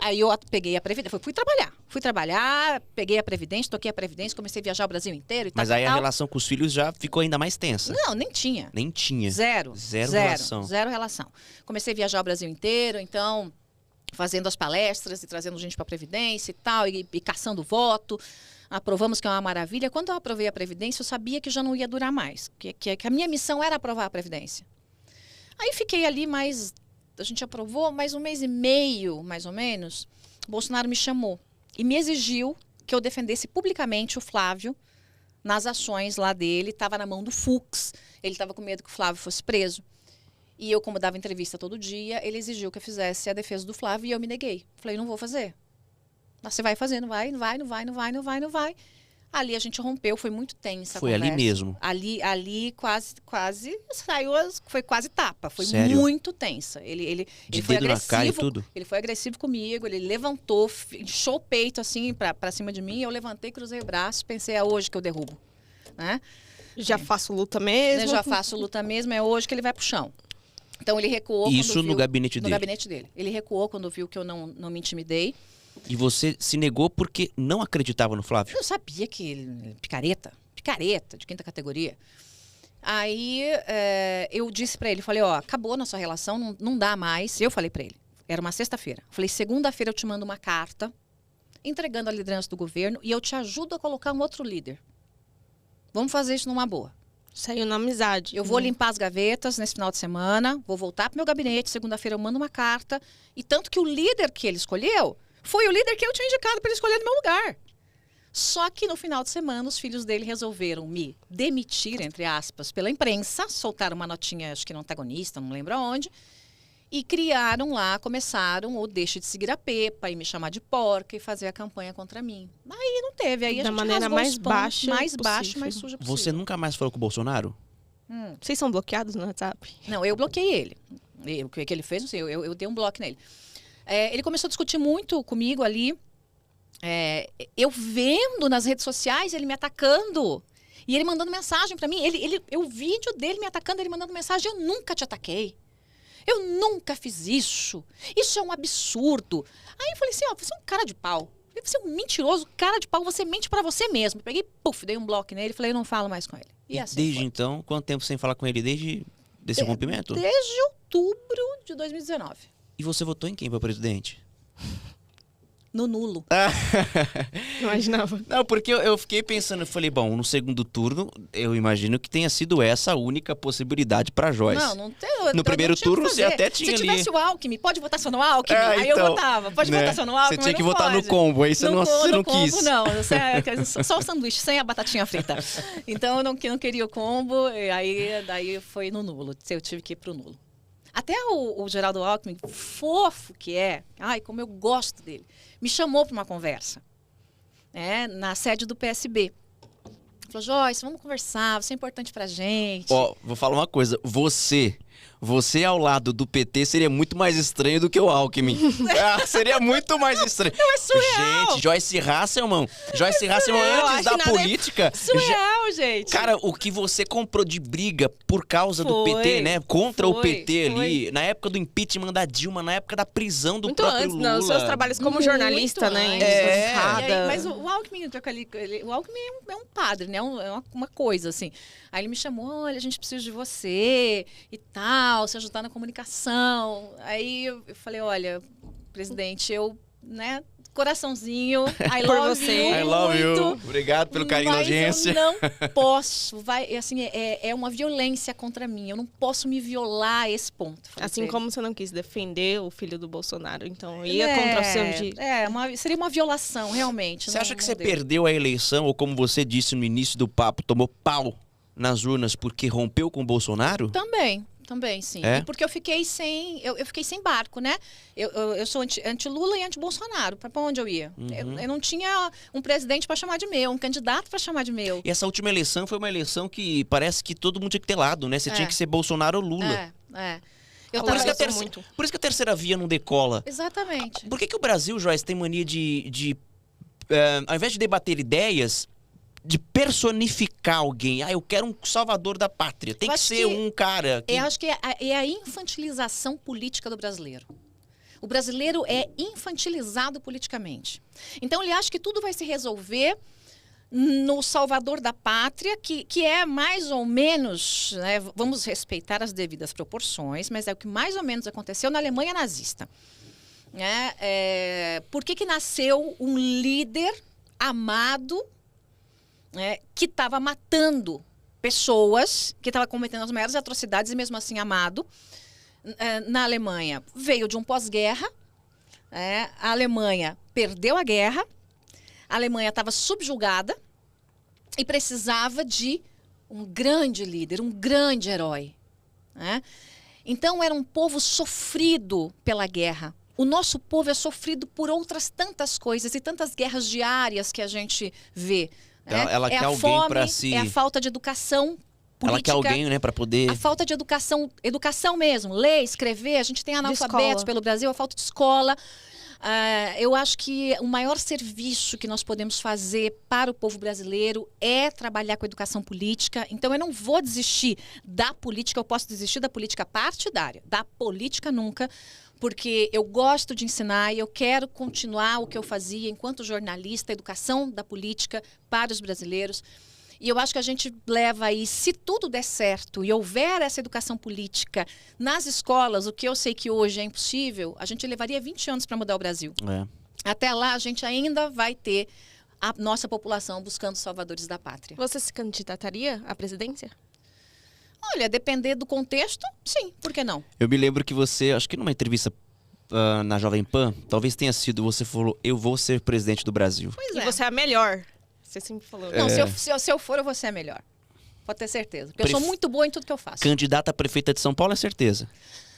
S3: aí eu peguei a Previdência, fui trabalhar, peguei a Previdência, toquei a Previdência, comecei a viajar o Brasil inteiro e tal.
S1: Mas aí a relação com os filhos já ficou ainda mais tensa.
S3: Não, nem tinha.
S1: Nem tinha.
S3: Zero
S1: relação.
S3: Zero relação. Comecei a viajar o Brasil inteiro, então fazendo as palestras e trazendo gente para a Previdência e tal, e caçando voto. Aprovamos, que é uma maravilha. Quando eu aprovei a Previdência, eu sabia que já não ia durar mais, que a minha missão era aprovar a Previdência. Aí fiquei ali a gente aprovou mais 1 mês e meio, mais ou menos, o Bolsonaro me chamou e me exigiu que eu defendesse publicamente o Flávio nas ações lá dele. Estava na mão do Fux, ele estava com medo que o Flávio fosse preso. E eu, como dava entrevista todo dia, ele exigiu que eu fizesse a defesa do Flávio e eu me neguei. Falei, não vou fazer. Mas você vai fazer, não vai. Ali a gente rompeu, foi muito tensa a
S1: Foi
S3: conversa.
S1: ali mesmo?
S3: Ali quase saiu, foi quase tapa. Foi
S1: Sério?
S3: muito tensa. Ele foi
S1: dedo na
S3: agressivo.
S1: cara e tudo?
S3: Ele foi agressivo comigo, ele levantou, inchou o peito assim pra cima de mim. Eu levantei, cruzei o braço, pensei, é hoje que eu derrubo. Né?
S2: Já faço luta mesmo.
S3: Eu já faço luta mesmo, é hoje que ele vai pro chão. Então ele recuou.
S1: Isso
S3: quando
S1: no
S3: viu,
S1: gabinete dele?
S3: No gabinete dele. Ele recuou quando viu que eu não me intimidei.
S1: E você se negou porque não acreditava no Flávio?
S3: Eu sabia que ele... Picareta, de 5ª categoria. Aí eu disse pra ele, falei, ó, acabou a nossa relação, não dá mais. Eu falei pra ele, era uma sexta-feira. Falei, segunda-feira eu te mando uma carta entregando a liderança do governo e eu te ajudo a colocar um outro líder. Vamos fazer isso numa boa.
S2: Saiu na amizade.
S3: Eu vou limpar as gavetas nesse final de semana, vou voltar pro meu gabinete, segunda-feira eu mando uma carta. E tanto que o líder que ele escolheu foi o líder que eu tinha indicado para ele escolher no meu lugar. Só que no final de semana, os filhos dele resolveram me demitir, entre aspas, pela imprensa, soltaram uma notinha, acho que no antagonista, não lembro aonde, e criaram lá, começaram o Deixe de Seguir a Pepa, e me chamar de porca, e fazer a campanha contra mim. Aí não teve, aí a
S2: Da
S3: gente
S2: maneira
S3: rasgou
S2: mais
S3: os panos,
S2: baixa
S3: mais baixa,
S2: possível.
S3: mais suja possível.
S1: Você nunca mais falou com o Bolsonaro?
S2: Vocês são bloqueados no WhatsApp?
S3: Não, eu bloqueei ele. O que ele fez, não sei, eu dei um bloco nele. Ele começou a discutir muito comigo ali. Eu vendo nas redes sociais ele me atacando. E ele mandando mensagem pra mim. O vídeo dele me atacando, ele mandando mensagem. Eu nunca te ataquei. Eu nunca fiz isso. Isso é um absurdo. Aí eu falei assim, ó, você é um cara de pau. Você é um mentiroso, cara de pau. Você mente pra você mesmo. Peguei, dei um bloco nele. Falei, eu não falo mais com ele.
S1: E
S3: assim
S1: desde
S3: foi.
S1: então, quanto tempo sem falar com ele? Desde desse rompimento?
S3: Desde outubro de 2019.
S1: E você votou em quem para presidente?
S3: No nulo.
S2: Imaginava.
S1: Não, porque eu fiquei pensando, eu falei, bom, no segundo turno, eu imagino que tenha sido essa a única possibilidade para Joyce.
S3: Não tem.
S1: No primeiro turno você até tinha ali.
S3: Se tivesse o Alckmin, pode votar só no Alckmin? Aí
S1: então,
S3: eu votava. Pode votar só no Alckmin,
S1: você tinha que
S3: mas não
S1: votar
S3: pode.
S1: no combo, aí você não quis.
S3: Combo, não. Só o sanduíche, sem a batatinha frita. Então eu não queria o combo, e daí foi no nulo. Eu tive que ir pro nulo. Até o Geraldo Alckmin, fofo que é, ai, como eu gosto dele, me chamou para uma conversa, na sede do PSB. Falou, Joyce, vamos conversar, você é importante pra gente.
S1: Ó, vou falar uma coisa, você ao lado do PT seria muito mais estranho do que o Alckmin. Seria muito mais estranho.
S3: Não, é surreal.
S1: Gente, Joyce Hasselman. Joyce Hasselman antes da política.
S3: Surreal, gente.
S1: Cara, o que você comprou de briga por causa do PT, né? Contra o PT ali, na época do impeachment da Dilma, na época da prisão do
S2: Muito
S1: próprio
S2: antes,
S1: Lula.
S2: nos seus trabalhos como
S3: Muito
S2: jornalista, né?
S3: antes.
S2: Bancada.
S3: E aí, mas o Alckmin, o Alckmin é um padre, né? É uma coisa, assim. Aí ele me chamou, olha, a gente precisa de você e tal, se ajudar na comunicação. Aí eu falei, olha, presidente, coraçãozinho, I
S2: Por
S3: love
S2: você.
S3: you,
S1: I love you.
S3: muito,
S1: Obrigado pelo carinho da
S3: mas
S1: audiência.
S3: eu não posso. É uma violência contra mim. Eu não posso me violar a esse ponto. Falei
S2: Assim
S3: pra ele.
S2: como você não quis defender o filho do Bolsonaro. Então, ia contra o seu direito.
S3: Seria uma violação, realmente.
S1: Você acha que você
S3: deu.
S1: perdeu a eleição, ou como você disse no início do papo, tomou pau nas urnas porque rompeu com o Bolsonaro?
S3: Também, sim.
S1: É?
S3: E porque eu fiquei sem barco, né? Eu sou anti-Lula e anti-Bolsonaro. Para onde eu ia? Eu não tinha um presidente para chamar de meu, um candidato para chamar de meu.
S1: E essa última eleição foi uma eleição que parece que todo mundo tinha que ter lado, né? Você tinha que ser Bolsonaro ou Lula.
S3: Eu
S2: muito.
S1: Por isso que a terceira via não decola.
S3: Exatamente.
S1: Por que o Brasil, Joyce, tem mania de ao invés de debater ideias, de personificar alguém? Eu quero um salvador da pátria. Tem que ser um cara.
S3: Eu acho que é a infantilização política do brasileiro. O brasileiro é infantilizado politicamente. Então, ele acha que tudo vai se resolver no salvador da pátria, que é mais ou menos, né, vamos respeitar as devidas proporções, mas é o que mais ou menos aconteceu na Alemanha nazista. né? Por que nasceu um líder amado, né, que estava matando pessoas, que estava cometendo as maiores atrocidades e mesmo assim amado? Na Alemanha, veio de um pós-guerra, a Alemanha perdeu a guerra, a Alemanha estava subjugada e precisava de um grande líder, um grande herói, né? Então, era um povo sofrido pela guerra. O nosso povo é sofrido por outras tantas coisas e tantas guerras diárias que a gente vê.
S1: Ela quer
S3: a
S1: alguém
S3: fome,
S1: pra se...
S3: é a falta de educação política.
S1: Ela quer alguém, né, para poder...
S3: A falta de educação mesmo, ler, escrever. A gente tem analfabetos pelo Brasil, a falta de escola. Eu acho que o maior serviço que nós podemos fazer para o povo brasileiro é trabalhar com a educação política. Então, eu não vou desistir da política, eu posso desistir da política partidária, da política nunca, porque eu gosto de ensinar e eu quero continuar o que eu fazia enquanto jornalista, educação da política para os brasileiros. E eu acho que a gente leva aí, se tudo der certo e houver essa educação política nas escolas, o que eu sei que hoje é impossível, a gente levaria 20 anos para mudar o Brasil. Até lá, a gente ainda vai ter a nossa população buscando salvadores da pátria.
S2: Você se candidataria à presidência?
S3: Olha, depender do contexto, sim, por que não?
S1: Eu me lembro que você, acho que numa entrevista na Jovem Pan, talvez tenha sido, você falou, eu vou ser presidente do Brasil.
S3: Pois
S2: E você é a melhor. Você sempre falou.
S3: Não, se eu for, eu vou ser a melhor. Pode ter certeza. Porque eu sou muito boa em tudo que eu faço.
S1: Candidata a prefeita de São Paulo é certeza?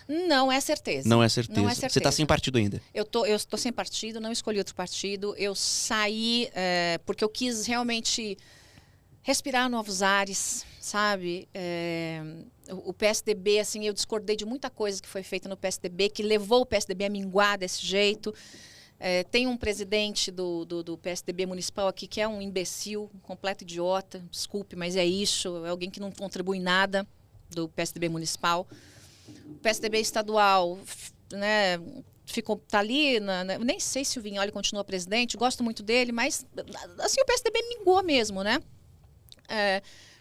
S3: Não é certeza.
S1: Não é certeza.
S3: Não é certeza.
S1: Você está sem partido ainda?
S3: Eu estou sem partido, não escolhi outro partido. Eu saí porque eu quis realmente respirar novos ares, sabe? O PSDB, assim, eu discordei de muita coisa que foi feita no PSDB, que levou o PSDB a minguar desse jeito. Tem um presidente do PSDB municipal aqui que é um imbecil, um completo idiota, desculpe, mas é isso, é alguém que não contribui nada do PSDB municipal. O PSDB estadual, né, tá ali, nem sei se o Vignoli continua presidente, gosto muito dele, mas assim, o PSDB mingou mesmo, né?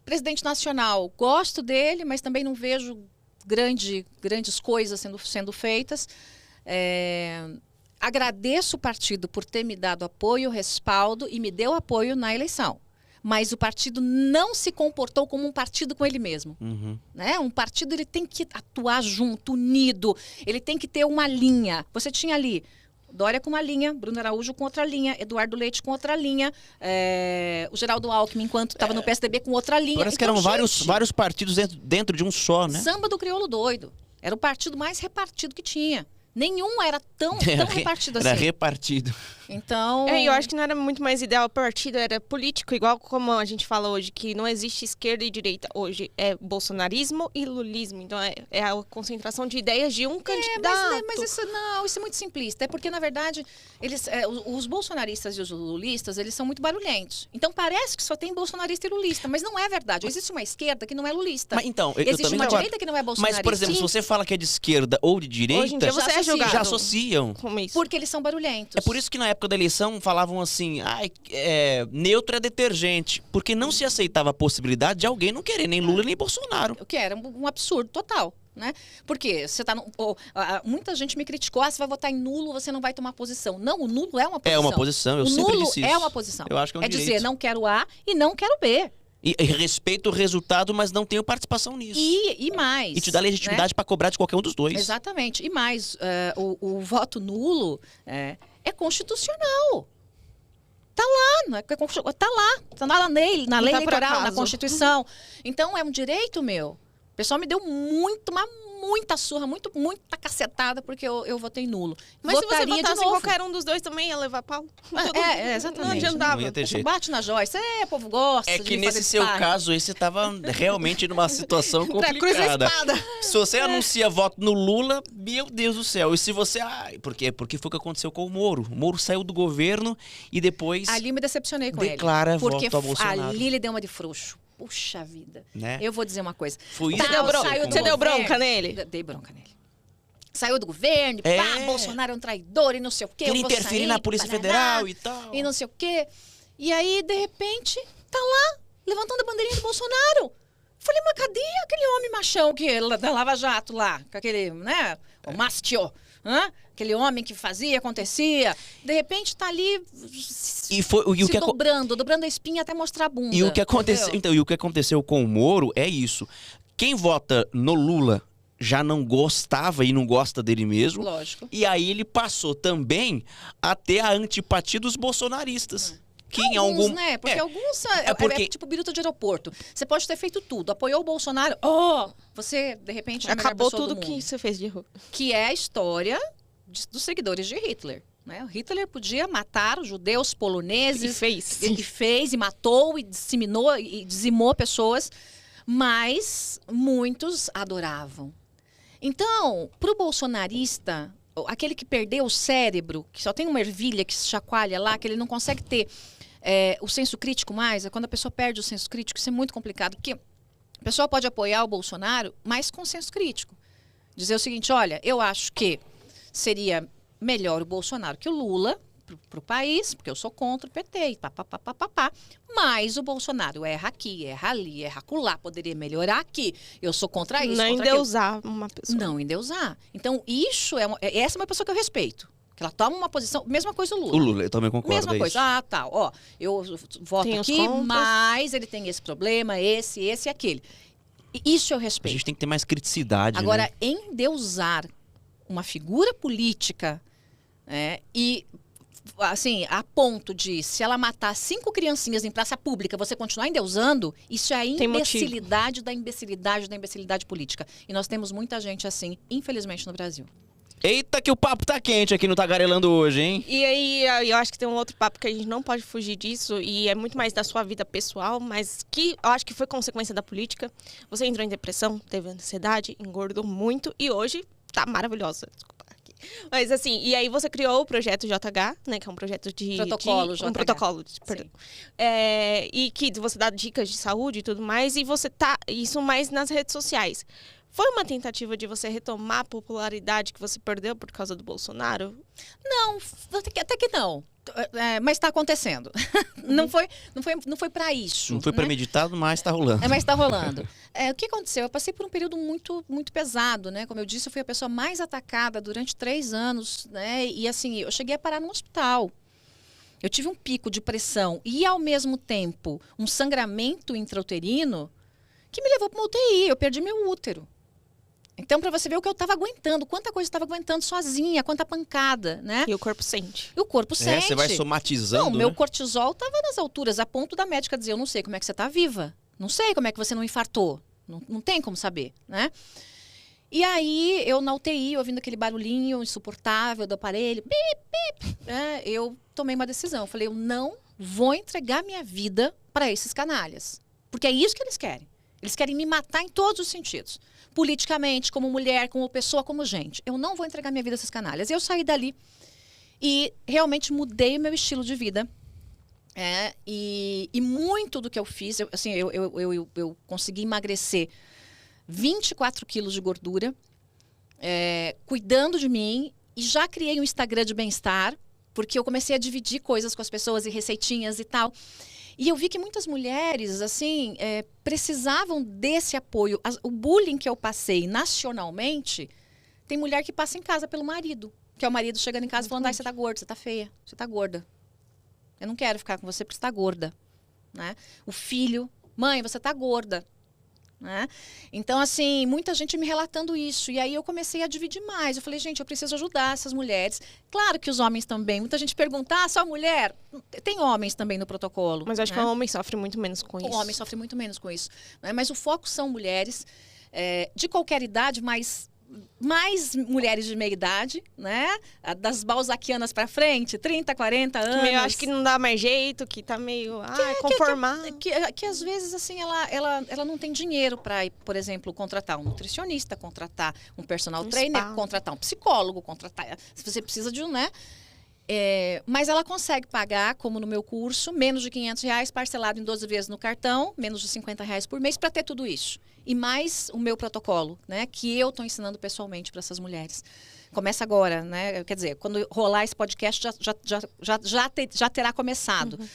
S3: Presidente nacional, gosto dele, mas também não vejo grandes coisas sendo feitas. Agradeço o partido por ter me dado apoio, respaldo e me deu apoio na eleição. Mas o partido não se comportou como um partido com ele mesmo. Né? Um partido ele tem que atuar junto, unido. Ele tem que ter uma linha. Você tinha ali Dória com uma linha, Bruno Araújo com outra linha, Eduardo Leite com outra linha, o Geraldo Alckmin, enquanto estava no PSDB, com outra linha.
S1: Parece que eram vários partidos dentro de um só, né?
S3: Samba do crioulo doido. Era o partido mais repartido que tinha. Nenhum era tão repartido assim.
S1: Era repartido.
S3: Então...
S2: eu acho que não era muito mais ideal partido, era político, igual como a gente fala hoje, que não existe esquerda e direita. Hoje é bolsonarismo e lulismo. Então é a concentração de ideias de um candidato.
S3: Mas isso é muito simplista. É porque, na verdade, os bolsonaristas e os lulistas, eles são muito barulhentos. Então parece que só tem bolsonarista e lulista, mas não é verdade. Existe uma esquerda que não é lulista.
S1: Mas, então,
S3: existe uma direita que não é bolsonarista.
S1: Mas, por exemplo, se você fala que é de esquerda ou de direita,
S2: hoje em dia você
S1: já associam.
S2: Com isso.
S3: Porque eles são barulhentos.
S1: É por isso que na época da eleição falavam assim, neutro é detergente, porque não se aceitava a possibilidade de alguém não querer nem Lula nem Bolsonaro.
S3: O que era um absurdo total, né? Porque você tá muita gente me criticou, você vai votar em nulo, você não vai tomar posição. Não, o nulo é uma posição.
S1: É uma posição, eu sempre disse isso.
S3: O nulo é uma posição.
S1: Eu acho que é um direito.
S3: Dizer, não quero A e não quero B.
S1: E respeito o resultado, mas não tenho participação nisso.
S3: E mais.
S1: E te dá legitimidade, né, para cobrar de qualquer um dos dois.
S3: Exatamente. E mais, o voto nulo é constitucional. Tá lá na lei eleitoral, na Constituição. Então, é um direito meu. O pessoal me deu muita surra, muita cacetada, porque eu votei nulo.
S2: Mas
S3: Votaria
S2: se você votasse
S3: de novo.
S2: em qualquer um dos dois também ia levar pau.
S3: Exatamente.
S2: Não adiantava.
S1: Não ia ter jeito.
S3: Bate na Joyce. O povo gosta
S1: É
S3: de
S1: que
S3: me fazer
S1: nesse seu
S3: disparo.
S1: caso, você estava realmente numa situação
S2: Cruz e
S1: complicada.
S2: espada.
S1: Se você anuncia voto no Lula, meu Deus do céu. E se você... Porque foi o que aconteceu com o Moro. O Moro saiu do governo e depois...
S3: Ali me decepcionei com ele.
S1: Declara
S3: porque
S1: voto a Bolsonaro.
S3: Ali ele deu uma de frouxo. Puxa vida.
S1: Né?
S3: Eu vou dizer uma coisa.
S1: Foi isso.
S2: Você deu bronca nele?
S3: Dei bronca nele. Saiu do governo, Bolsonaro é um traidor e não sei o quê.
S1: Queria interferir na Polícia Federal e tal.
S3: E não sei o quê. E aí, de repente, tá lá, levantando a bandeirinha do Bolsonaro. Falei, mas cadê aquele homem machão da Lava Jato lá? Com aquele, né? O Mastio. Aquele homem que fazia, acontecia. De repente tá ali dobrando a espinha até mostrar a bunda.
S1: E o que aconteceu, então, e o que aconteceu com o Moro é isso. Quem vota no Lula já não gostava e não gosta dele mesmo.
S3: Lógico.
S1: E aí ele passou também a ter a antipatia dos bolsonaristas. Que em algum...
S3: né? Porque alguns...
S1: porque...
S3: É tipo biruta de aeroporto. Você pode ter feito tudo. Apoiou o Bolsonaro. Você, de repente, é a melhor pessoa do mundo.
S2: Acabou tudo que você fez de erro.
S3: Que é a história dos seguidores de Hitler. Né? O Hitler podia matar os judeus, poloneses.
S2: E fez.
S3: Ele fez, e matou, e disseminou, e dizimou pessoas. Mas muitos adoravam. Então, para o bolsonarista, aquele que perdeu o cérebro, que só tem uma ervilha que se chacoalha lá, que ele não consegue ter o senso crítico mais, quando a pessoa perde o senso crítico, isso é muito complicado, porque a pessoa pode apoiar o Bolsonaro, mas com senso crítico. Dizer o seguinte, olha, eu acho que seria melhor o Bolsonaro que o Lula para o país, porque eu sou contra o PT, e papapá, mas o Bolsonaro erra aqui, erra ali, erra acolá, poderia melhorar aqui, eu sou contra isso,
S2: não
S3: contra
S2: endeusar uma pessoa.
S3: Não endeusar. Então, isso essa é uma pessoa que eu respeito. Que ela toma uma posição, mesma coisa o Lula.
S1: O Lula, eu também concordo.
S3: Mesma coisa, eu voto
S2: tem
S3: aqui, mas ele tem esse problema, esse e aquele. E isso eu
S1: A
S3: respeito.
S1: gente tem que ter mais criticidade,
S3: Agora,
S1: né?
S3: endeusar uma figura política e, assim, a ponto de, se ela matar 5 criancinhas em praça pública, você continuar endeusando, isso é a imbecilidade da imbecilidade política. E nós temos muita gente assim, infelizmente, no Brasil.
S1: Eita, que o papo tá quente aqui no Tagarelando hoje, hein?
S2: E aí, eu acho que tem um outro papo que a gente não pode fugir disso, e é muito mais da sua vida pessoal, mas que eu acho que foi consequência da política. Você entrou em depressão, teve ansiedade, engordou muito, e hoje tá maravilhosa. Desculpa. Mas assim, e aí você criou o projeto JH, né, que é um projeto de...
S3: Protocolo JH.
S2: Um protocolo, perdão. E que você dá dicas de saúde e tudo mais, e você tá, isso mais nas redes sociais. Foi uma tentativa de você retomar a popularidade que você perdeu por causa do Bolsonaro?
S3: Não, até que não. Mas está acontecendo. Não foi para isso.
S1: Não foi premeditado, mas tá rolando.
S3: Mas está rolando. O que aconteceu? Eu passei por um período muito, muito pesado, né? Como eu disse, eu fui a pessoa mais atacada durante 3 anos, né? E assim, eu cheguei a parar no hospital. Eu tive um pico de pressão e, ao mesmo tempo, um sangramento intrauterino que me levou para uma UTI. Eu perdi meu útero. Então, para você ver o que eu estava aguentando, quanta coisa eu estava aguentando sozinha, quanta pancada, né?
S2: E o corpo sente.
S3: E o corpo sente.
S1: Você vai somatizando,
S3: Não, meu cortisol estava nas alturas, a ponto da médica dizer, eu não sei como é que você está viva. Não sei como é que você não infartou. Não tem como saber, né? E aí, eu na UTI, ouvindo aquele barulhinho insuportável do aparelho, bip, bip, eu tomei uma decisão. Eu falei, eu não vou entregar minha vida para esses canalhas. Porque é isso que eles querem. Eles querem me matar em todos os sentidos. Politicamente, como mulher, como pessoa, como gente. Eu não vou entregar minha vida a esses canalhas. E eu saí dali e realmente mudei o meu estilo de vida. E muito do que eu fiz, eu consegui emagrecer 24 quilos de gordura, cuidando de mim, e já criei um Instagram de bem-estar, porque eu comecei a dividir coisas com as pessoas e receitinhas e tal. E eu vi que muitas mulheres, assim, precisavam desse apoio. O bullying que eu passei nacionalmente, tem mulher que passa em casa pelo marido. Que é o marido chegando em casa falando, você tá gorda, você tá feia, você tá gorda. Eu não quero ficar com você porque você tá gorda. Né? O filho, mãe, você tá gorda. Né? Então, assim, muita gente me relatando isso. E aí eu comecei a dividir mais. Eu falei, gente, eu preciso ajudar essas mulheres. Claro que os homens também. Muita gente pergunta, só mulher? Tem homens também no protocolo.
S2: Mas eu acho que o homem sofre muito menos com isso.
S3: O homem sofre muito menos com isso. Né? Mas o foco são mulheres de qualquer idade, mas mais mulheres de meia idade, né? Das balzaquianas pra frente, 30, 40 anos.
S2: Eu acho que não dá mais jeito, que tá meio conformado.
S3: Que às vezes, assim, ela não tem dinheiro para, por exemplo, contratar um nutricionista, contratar um personal trainer, contratar um psicólogo, se você precisa de um, né? Mas ela consegue pagar, como no meu curso, menos de R$500, parcelado em 12 vezes no cartão, menos de R$50 por mês, para ter tudo isso. E mais o meu protocolo, né, que eu estou ensinando pessoalmente para essas mulheres. Começa agora, né? Quer dizer, quando rolar esse podcast, já terá começado. Uhum.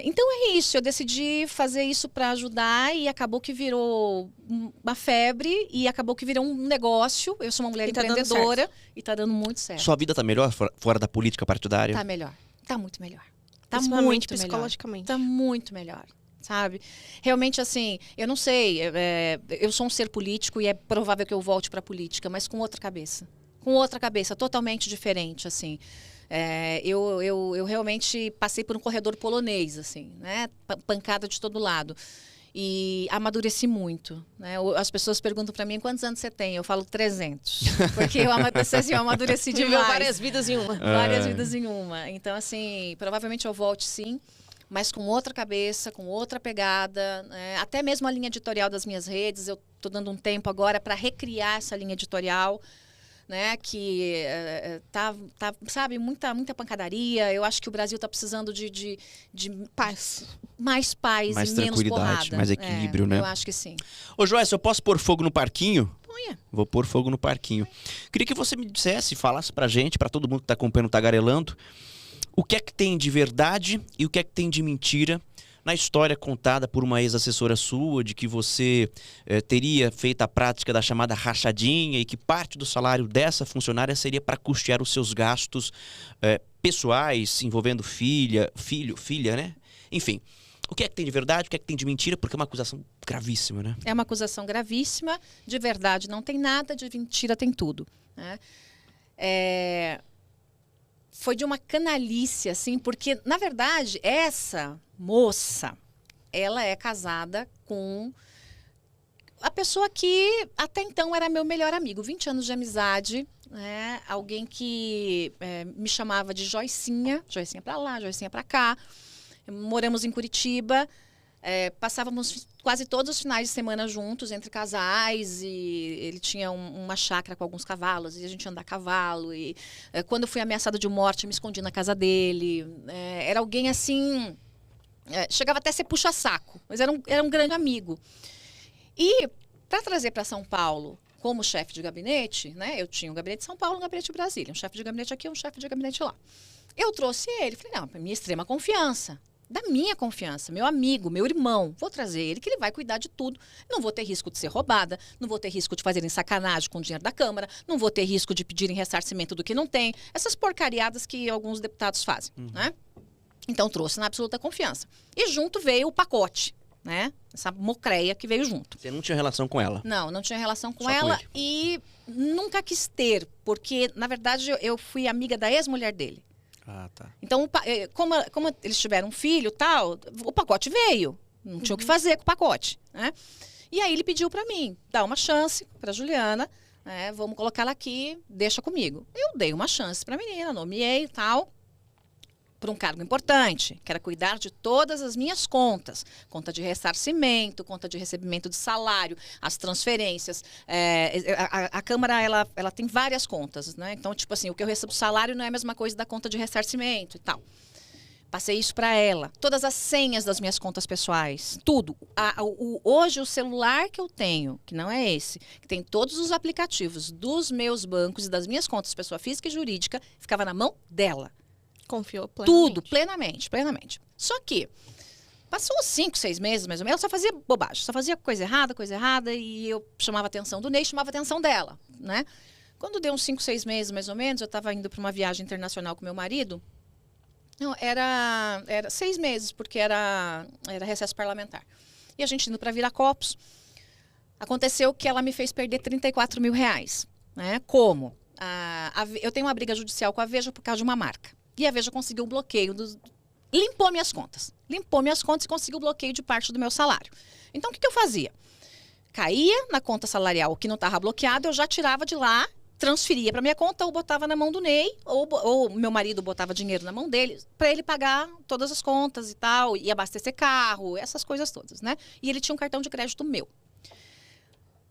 S3: Então é isso, eu decidi fazer isso para ajudar e acabou que virou uma febre e acabou que virou um negócio. Eu sou uma mulher empreendedora e tá dando muito certo.
S1: Sua vida tá melhor fora da política partidária?
S3: Tá melhor, tá muito melhor. Tá
S2: Principalmente
S3: muito
S2: psicologicamente.
S3: melhor. Tá muito melhor, sabe? Realmente, assim, eu não sei, eu sou um ser político e é provável que eu volte para a política, mas com outra cabeça. Com outra cabeça, totalmente diferente, assim. Eu realmente passei por um corredor polonês, assim, né? Pancada de todo lado. E amadureci muito, né? As pessoas perguntam para mim, quantos anos você tem? Eu falo 300. Porque eu amadureci demais.
S2: Viveu várias vidas em uma.
S3: Várias vidas em uma. Então, assim, provavelmente eu volte sim, mas com outra cabeça, com outra pegada, né? Até mesmo a linha editorial das minhas redes, eu estou dando um tempo agora para recriar essa linha editorial, né, que sabe, muita pancadaria. Eu acho que o Brasil está precisando de
S2: Paz.
S3: Mais paz
S1: Mais
S3: e menos
S1: tranquilidade,
S3: porrada.
S1: mais equilíbrio, né?
S3: Eu acho que sim.
S1: Ô, Joyce, eu posso pôr fogo no parquinho?
S3: Ponha.
S1: Vou pôr fogo no parquinho. Queria que você me dissesse, falasse pra gente, pra todo mundo que tá acompanhando o Tagarelando, o que é que tem de verdade e o que é que tem de mentira na história contada por uma ex-assessora sua, de que você teria feito a prática da chamada rachadinha e que parte do salário dessa funcionária seria para custear os seus gastos pessoais, envolvendo filha, né? Enfim, o que é que tem de verdade, o que é que tem de mentira, porque é uma acusação gravíssima, né?
S3: É uma acusação gravíssima, de verdade não tem nada, de mentira tem tudo, né? Foi de uma canalice, assim, porque, na verdade, essa moça, ela é casada com a pessoa que até então era meu melhor amigo. 20 anos de amizade, né? Alguém que me chamava de Joicinha, Joicinha pra lá, Joicinha pra cá. Moramos em Curitiba, passávamos quase todos os finais de semana juntos, entre casais, e ele tinha uma chácara com alguns cavalos, e a gente ia andar a cavalo, e quando eu fui ameaçada de morte, eu me escondi na casa dele. Era alguém assim, chegava até a ser puxa-saco, mas era um grande amigo. E para trazer para São Paulo como chefe de gabinete, né, eu tinha um gabinete de São Paulo, um gabinete de Brasília, um chefe de gabinete aqui, um chefe de gabinete lá. Eu trouxe ele, falei, não, minha extrema confiança. Da minha confiança, meu amigo, meu irmão, vou trazer ele, que ele vai cuidar de tudo. Não vou ter risco de ser roubada, não vou ter risco de fazerem sacanagem com o dinheiro da Câmara, não vou ter risco de pedirem ressarcimento do que não tem. Essas porcariadas que alguns deputados fazem, né? Então, trouxe na absoluta confiança. E junto veio o pacote, né? Essa mocreia que veio junto.
S1: Você não tinha relação com ela?
S3: Não tinha relação com
S1: Só
S3: ela
S1: com ele.
S3: e nunca quis ter, porque, na verdade, eu fui amiga da ex-mulher dele.
S1: Ah, tá.
S3: Então, como eles tiveram um filho e tal, o pacote veio. Não tinha o que fazer com o pacote, né? E aí ele pediu para mim, dá uma chance para Juliana, né? Vamos colocar ela aqui, deixa comigo. Eu dei uma chance para a menina, nomeei e tal, para um cargo importante, que era cuidar de todas as minhas contas. Conta de ressarcimento, conta de recebimento de salário, as transferências. A Câmara, ela tem várias contas, né? Então, tipo assim, o que eu recebo salário não é a mesma coisa da conta de ressarcimento e tal. Passei isso para ela. Todas as senhas das minhas contas pessoais, tudo. Hoje, o celular que eu tenho, que não é esse, que tem todos os aplicativos dos meus bancos e das minhas contas, pessoa física e jurídica, ficava na mão dela.
S2: Confiou plenamente.
S3: Tudo, plenamente. Só que passou 5, 6 meses, mais ou menos, ela só fazia bobagem, só fazia coisa errada, e eu chamava a atenção do Ney, chamava a atenção dela, né? Quando deu uns 5, 6 meses, mais ou menos, eu estava indo para uma viagem internacional com meu marido. Não, era 6 meses, porque era recesso parlamentar. E a gente indo para Viracopos, aconteceu que ela me fez perder R$34 mil, né? Como? Eu tenho uma briga judicial com a Veja por causa de uma marca. E a Veja conseguiu um bloqueio, limpou minhas contas e conseguiu o bloqueio de parte do meu salário. Então, o que eu fazia? Caía na conta salarial o que não estava bloqueado, eu já tirava de lá, transferia para minha conta ou botava na mão do Ney, ou meu marido botava dinheiro na mão dele, para ele pagar todas as contas e tal, e abastecer carro, essas coisas todas, né? E ele tinha um cartão de crédito meu.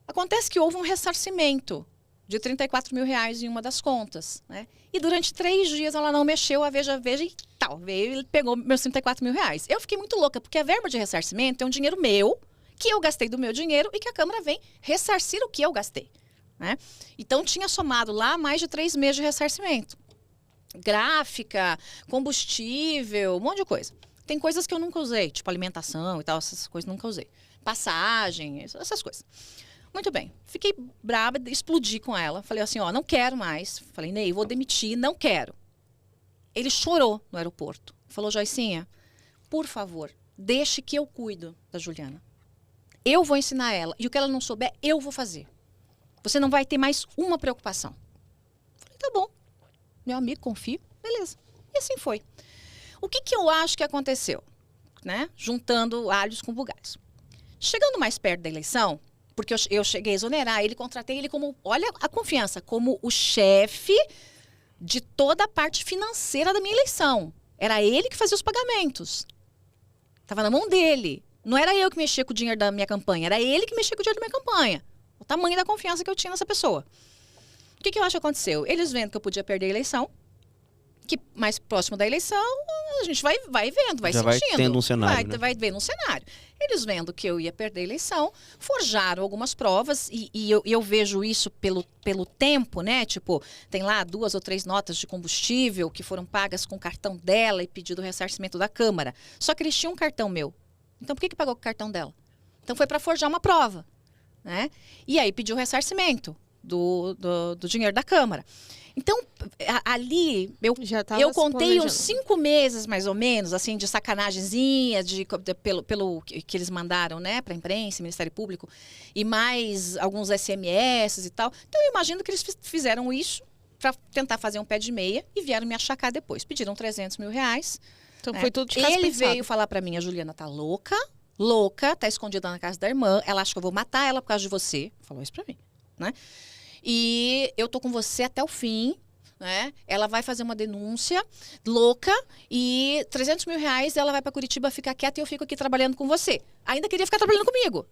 S3: Acontece que houve um ressarcimento de R$34 mil em uma das contas, né? E durante 3 dias ela não mexeu, a Veja e tal, veio e pegou meus R$34 mil. Eu fiquei muito louca, porque a verba de ressarcimento é um dinheiro meu, que eu gastei do meu dinheiro e que a Câmara vem ressarcir o que eu gastei, né? Então tinha somado lá mais de 3 meses de ressarcimento. Gráfica, combustível, um monte de coisa. Tem coisas que eu nunca usei, tipo alimentação e tal, essas coisas nunca usei. Passagem, essas coisas. Muito bem. Fiquei brava, explodi com ela. Falei assim, ó, não quero mais. Falei, Ney, vou demitir, não quero. Ele chorou no aeroporto. Falou, Joicinha, por favor, deixe que eu cuido da Juliana. Eu vou ensinar ela. E o que ela não souber, eu vou fazer. Você não vai ter mais uma preocupação. Falei, tá bom. Meu amigo, confio. Beleza. E assim foi. O que eu acho que aconteceu? Né? Juntando alhos com bugalhos. Chegando mais perto da eleição, porque eu cheguei a exonerar ele, contratei ele como, olha a confiança, como o chefe de toda a parte financeira da minha eleição. Era ele que fazia os pagamentos. Estava na mão dele. Não era eu que mexia com o dinheiro da minha campanha, era ele que mexia com o dinheiro da minha campanha. O tamanho da confiança que eu tinha nessa pessoa. O que eu acho que aconteceu? Eles vendo que eu podia perder a eleição, que mais próximo da eleição, a gente vai vendo, vai
S1: Já
S3: sentindo.
S1: vai tendo um cenário, né?
S3: Vai vendo um cenário. Eles vendo que eu ia perder a eleição, forjaram algumas provas, e eu vejo isso pelo tempo, né? Tipo, tem lá 2 ou 3 notas de combustível que foram pagas com o cartão dela e pedido o ressarcimento da Câmara. Só que eles tinham um cartão meu. Então, por que pagou com o cartão dela? Então, foi para forjar uma prova, né? E aí, pediu o ressarcimento do dinheiro da Câmara. Então, ali, eu contei uns 5 meses, mais ou menos, assim, de sacanagemzinha, pelo que eles mandaram, né, para a imprensa, Ministério Público, e mais alguns SMS e tal. Então, eu imagino que eles fizeram isso para tentar fazer um pé de meia e vieram me achacar depois. Pediram 300 mil reais.
S2: Então,
S3: né?
S2: foi tudo de casa
S3: Ele
S2: pensado.
S3: veio falar para mim, a Juliana tá louca, tá escondida na casa da irmã, ela acha que eu vou matar ela por causa de você. Falou isso para mim, né? E eu tô com você até o fim, né? Ela vai fazer uma denúncia louca e 300 mil reais ela vai para Curitiba ficar quieta e eu fico aqui trabalhando com você. Ainda queria ficar trabalhando comigo,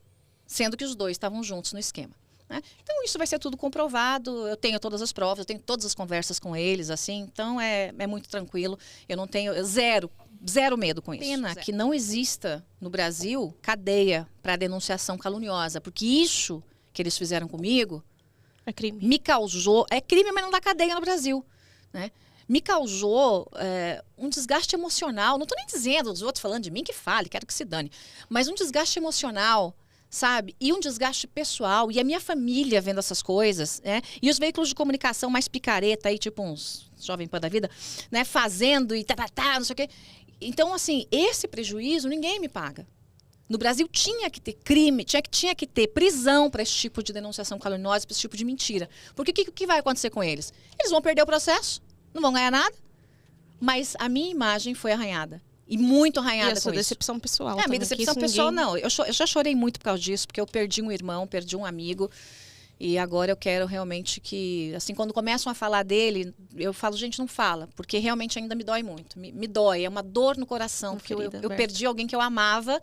S3: sendo que os dois estavam juntos no esquema, né? Então isso vai ser tudo comprovado, eu tenho todas as provas, eu tenho todas as conversas com eles, assim, então é muito tranquilo, eu não tenho zero medo com isso. Pena que não exista no Brasil cadeia para denunciação caluniosa, porque isso que eles fizeram comigo
S2: É crime.
S3: me causou... É crime, mas não dá cadeia no Brasil, né? Me causou um desgaste emocional. Não estou nem dizendo os outros falando de mim que fale, quero que se dane. Mas um desgaste emocional, sabe? E um desgaste pessoal. E a minha família vendo essas coisas, né? E os veículos de comunicação mais picareta aí, tipo uns Jovem Pan da vida, né? Fazendo e não sei o quê. Então, assim, esse prejuízo ninguém me paga. No Brasil tinha que ter crime, tinha que ter prisão para esse tipo de denunciação caluniosa, para esse tipo de mentira. Porque o que vai acontecer com eles? Eles vão perder o processo, não vão ganhar nada. Mas a minha imagem foi arranhada. E muito arranhada
S2: E a
S3: com
S2: sua
S3: isso.
S2: decepção pessoal.
S3: A minha
S2: também, que
S3: decepção
S2: isso
S3: pessoal,
S2: ninguém-
S3: não. Eu já chorei muito por causa disso, porque eu perdi um irmão, perdi um amigo. E agora eu quero realmente que, assim, quando começam a falar dele, eu falo, gente, não fala. Porque realmente ainda me dói muito. Me dói, é uma dor no coração.
S2: Uma
S3: Porque
S2: ferida
S3: eu
S2: aberta.
S3: perdi alguém que eu amava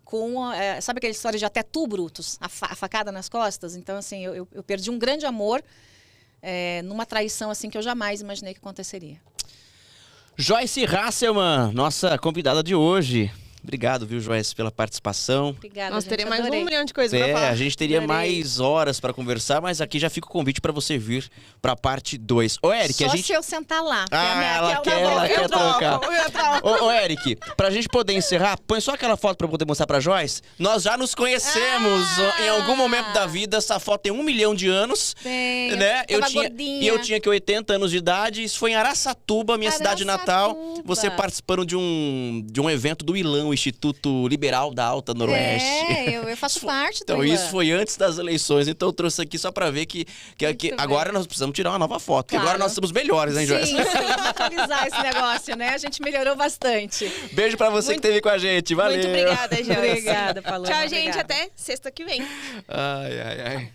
S3: com, sabe aquela história de até tu, Brutus? A facada nas costas? Então, assim, eu perdi um grande amor numa traição, assim, que eu jamais imaginei que aconteceria.
S1: Joyce Hasselman, nossa convidada de hoje. Obrigado, viu, Joyce, pela participação.
S3: Obrigada,
S2: Nós
S3: gente,
S2: teremos mais
S3: adorei.
S2: 1 milhão de coisas pra falar.
S1: A gente teria
S3: Adorei.
S1: mais horas para conversar, mas aqui já fica o convite para você vir para a parte 2. Ô, Eric,
S3: Só
S1: a gente...
S3: se eu sentar lá. que
S1: Ah,
S3: a minha-
S1: ela
S3: que é o-
S1: quer
S3: eu
S1: trocar.
S3: troco.
S1: Ô, Eric, pra gente poder encerrar, põe só aquela foto pra eu poder mostrar pra Joyce. Nós já nos conhecemos em algum momento da vida. Essa foto tem 1 milhão de anos.
S3: Tem,
S1: Né?
S3: eu tava gordinha.
S1: E eu tinha que 80 anos de idade. Isso foi em Araçatuba, minha cidade natal.
S3: Araçatuba.
S1: Você participando de um evento do ILAN, o Instituto Liberal da Alta Noroeste.
S3: Eu faço parte do
S1: Então,
S3: ILAN.
S1: isso foi antes das eleições. Então, eu trouxe aqui só pra ver que
S3: bem.
S1: agora nós precisamos tirar uma nova foto. Porque
S3: Claro.
S1: agora nós somos melhores, hein, Joyce?
S3: Sim, vamos atualizar esse negócio, né? A gente melhorou bastante.
S1: Beijo pra você que esteve com a gente. Valeu.
S2: Muito obrigada, Joyce.
S3: Obrigada, Paloma.
S2: Tchau, gente.
S3: Obrigada.
S2: Até sexta que vem.
S1: Ai, ai, ai.